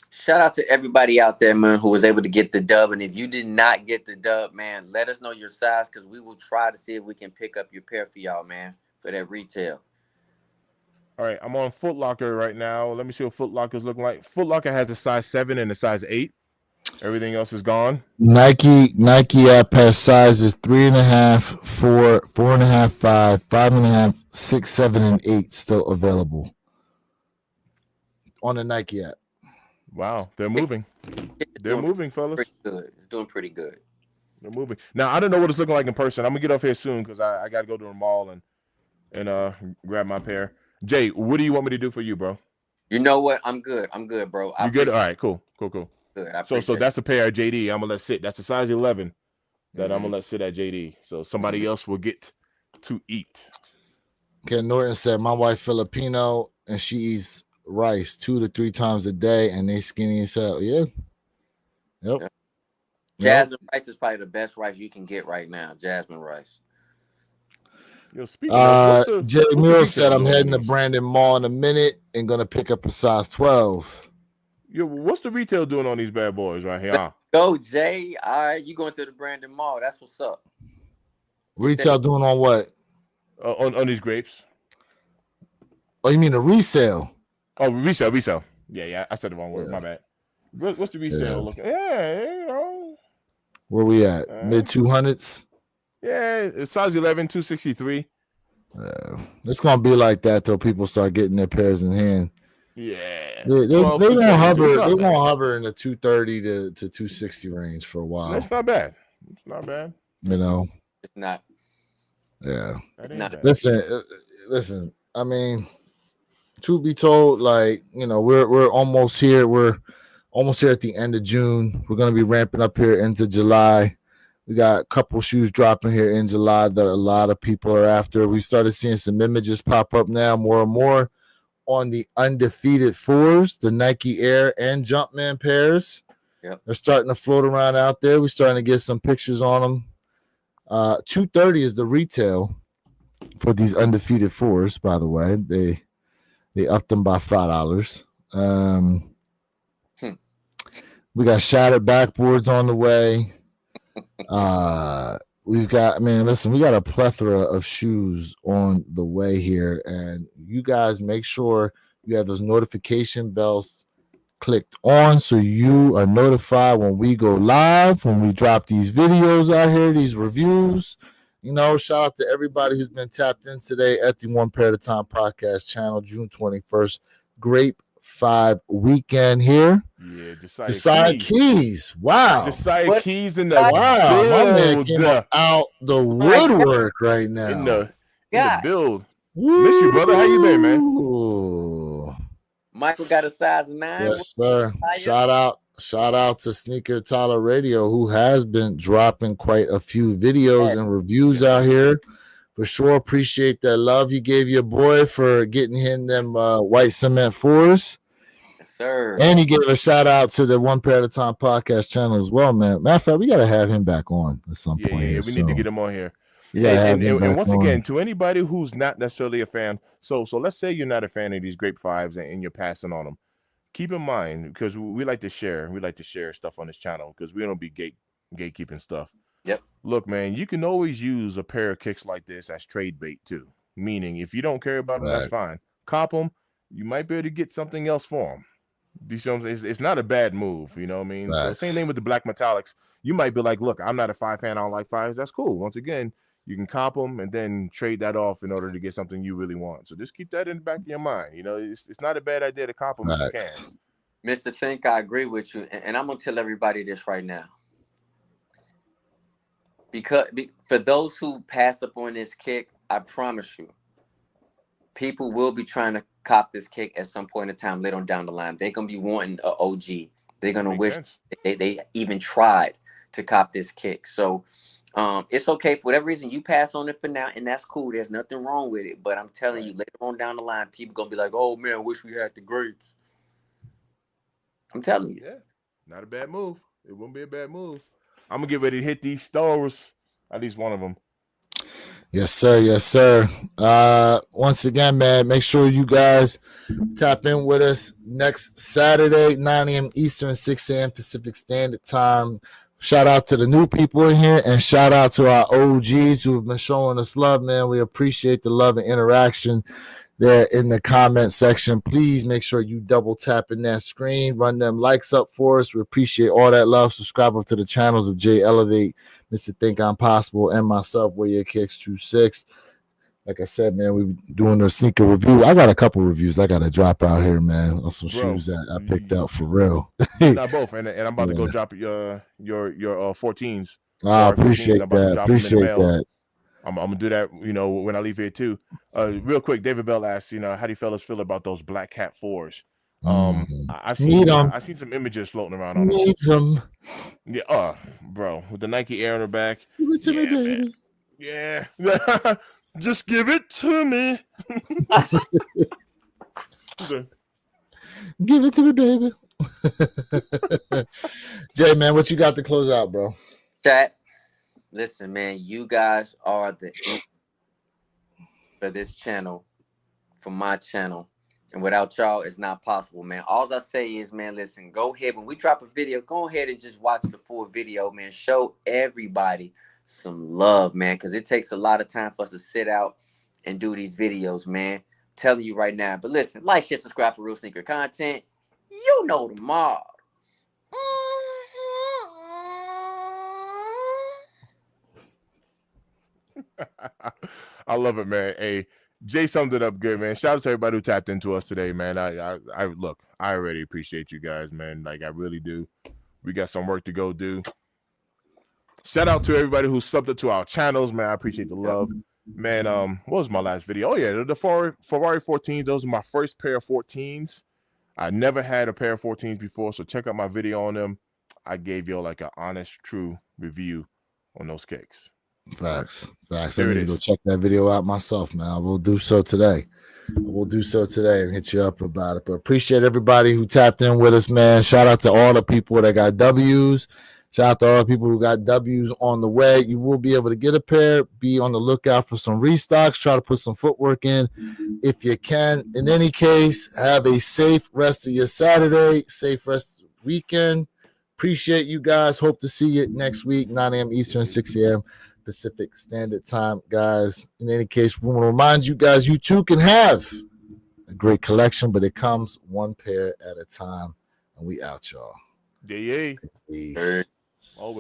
Shout out to everybody out there, man, who was able to get the dub. And if you did not get the dub, man, let us know your size, because we will try to see if we can pick up your pair for y'all, man, for that retail. All right, I'm on Foot Locker right now. Let me see what Foot Locker's looking like. Foot Locker has a size 7 and a size 8. Everything else is gone. Nike app has sizes 3.5, 4, 4.5, 5, 5.5, 6, 7, and 8 still available on the Nike app. Wow, they're moving. They're moving, fellas. Pretty good. It's doing pretty good. They're moving. Now, I don't know what it's looking like in person. I'm gonna get off here soon because I got to go to the mall and grab my pair. Jay, what do you want me to do for you, bro? You know what? I'm good, bro. You good? All right, cool. Good. So that's a pair at JD. I'm gonna let sit. That's a size 11 that I'm gonna let sit at JD. So somebody else will get to eat. Ken Norton said, "My wife Filipino and she eats rice 2 to 3 times a day, and they skinny as hell." Yeah. Yep. Jasmine rice is probably the best rice you can get right now. Jasmine rice. Yo, Jay Muro said, "I'm heading to Brandon Mall in a minute and gonna pick up a size 12." Yo, what's the retail doing on these bad boys right here? Go, Jay. All right, you going to the Brandon Mall? That's what's up. Retail doing on what? On these grapes. Oh, you mean the resale? Oh, resale. Yeah. I said the wrong word. My bad. What's the resale looking? Yeah, you know. Where we at? Mid 200s? Yeah, it's size 11, 263. It's gonna be like that till people start getting their pairs in hand. Yeah, they gonna hover. They gonna hover in the 230 to 260 range for a while. That's not bad. It's not bad. You know, it's not. Yeah. It's not. Listen. I mean, truth be told, like, you know, we're almost here. We're almost here at the end of June. We're gonna be ramping up here into July. We got a couple shoes dropping here in July that a lot of people are after. We started seeing some images pop up now more and more on the undefeated 4s, the Nike Air and Jumpman pairs. Yep. They're starting to float around out there. We're starting to get some pictures on them. $230 is the retail for these undefeated 4s, by the way. They upped them by $5. We got shattered backboards on the way. We got a plethora of shoes on the way here, and you guys make sure you have those notification bells clicked on so you are notified when we go live, when we drop these videos out here, these reviews. You know, shout out to everybody who's been tapped in today at the One Pair at a Time podcast channel. June 21st, Grape 5 weekend here. Yeah, Josiah Keys. Wow. Josiah Keys in the Wow. build. My man came out the woodwork right now. In the build. Woo. Miss you, brother. How you been, man? Michael got a size 9. Yes, sir. Shout out to Sneaker Tyler Radio, who has been dropping quite a few videos and reviews out here. For sure, appreciate that love he gave your boy for getting him them white cement 4s. Yes, sir. And he gave a shout out to the One Pair at a Time podcast channel as well, man. Matter of fact, we got to have him back on at some point. Yeah, we need to get him on here. And once again, to anybody who's not necessarily a fan, so let's say you're not a fan of these Grape 5s and you're passing on them. Keep in mind, because we like to share stuff on this channel because we don't be gatekeeping stuff. Yep. Look, man, you can always use a pair of kicks like this as trade bait too. Meaning, if you don't care about them, that's fine. Cop them. You might be able to get something else for them. Do you see what I'm saying? It's not a bad move, you know what I mean? So same thing with the black metallics. You might be like, look, I'm not a 5 fan. I don't like 5s. That's cool. Once again, you can cop them and then trade that off in order to get something you really want. So just keep that in the back of your mind. You know, it's not a bad idea to cop them if you can. Mr. Fink, I agree with you. And I'm going to tell everybody this right now. Because for those who pass up on this kick, I promise you, people will be trying to cop this kick at some point in time later on down the line. They're going to be wanting an OG. They're going to wish they even tried to cop this kick. So it's okay. For whatever reason, you pass on it for now, and that's cool. There's nothing wrong with it. But I'm telling you, later on down the line, people going to be like, oh, man, I wish we had the grapes. I'm telling you. Yeah, not a bad move. It wouldn't be a bad move. I'm going to get ready to hit these stores, at least one of them. Yes, sir. Yes, sir. Once again, man, make sure you guys tap in with us next Saturday, 9 a.m. Eastern, 6 a.m. Pacific Standard Time. Shout out to the new people in here and shout out to our OGs who have been showing us love, man. We appreciate the love and interaction there in the comment section. Please make sure you double tap in that screen, run them likes up for us. We appreciate all that love. Subscribe up to the channels of Jay Elevate, Mr. Think I'm Possible, and myself, Where Your Kicks 26. Like I said, man, we doing a sneaker review. I got a couple reviews I got to drop out here, man, on some shoes that I picked up for real. Not both, and I'm about to go drop your 14s. I appreciate that. Appreciate that. I'm gonna do that, you know, when I leave here too. Real quick, David Bell asks, you know, how do you fellas feel about those Black Cat 4s? I've seen some images floating around on them. Need them. Yeah, bro, with the Nike Air on the back. Give it to me, baby. Yeah. Just give it to me. Give it to me, baby. Jay, man, what you got to close out, bro? Chat. Listen, man, you guys are the for this channel, for my channel. And without y'all, it's not possible, man. All I say is, man, listen, go ahead. When we drop a video, go ahead and just watch the full video, man. Show everybody some love, man, because it takes a lot of time for us to sit out and do these videos, man. I'm telling you right now. But listen, like, share, subscribe for real sneaker content. You know tomorrow. I love it, man. Hey, Jay summed it up good, man. Shout out to everybody who tapped into us today, man. I look, I already appreciate you guys, man. Like, I really do. We got some work to go do. Shout out to everybody who subbed up to our channels, man. I appreciate the love, man. What was my last video? Oh yeah, the Ferrari 14s. Those are my first pair of 14s. I never had a pair of 14s before, so check out my video on them. I gave you like an honest, true review on those kicks. Facts. I need to go check that video out myself, man. I will do so today. And hit you up about it. But appreciate everybody who tapped in with us, man. Shout out to all the people that got W's. Shout out to all the people who got W's on the way. You will be able to get a pair. Be on the lookout for some restocks. Try to put some footwork in if you can. In any case, have a safe rest of your Saturday. Safe rest of the weekend. Appreciate you guys. Hope to see you next week, 9 a.m. Eastern, 6 a.m. Pacific Standard Time, guys. In any case, we want to remind you guys, you too can have a great collection, but it comes one pair at a time. And we out, y'all. Yeah. Peace. Always.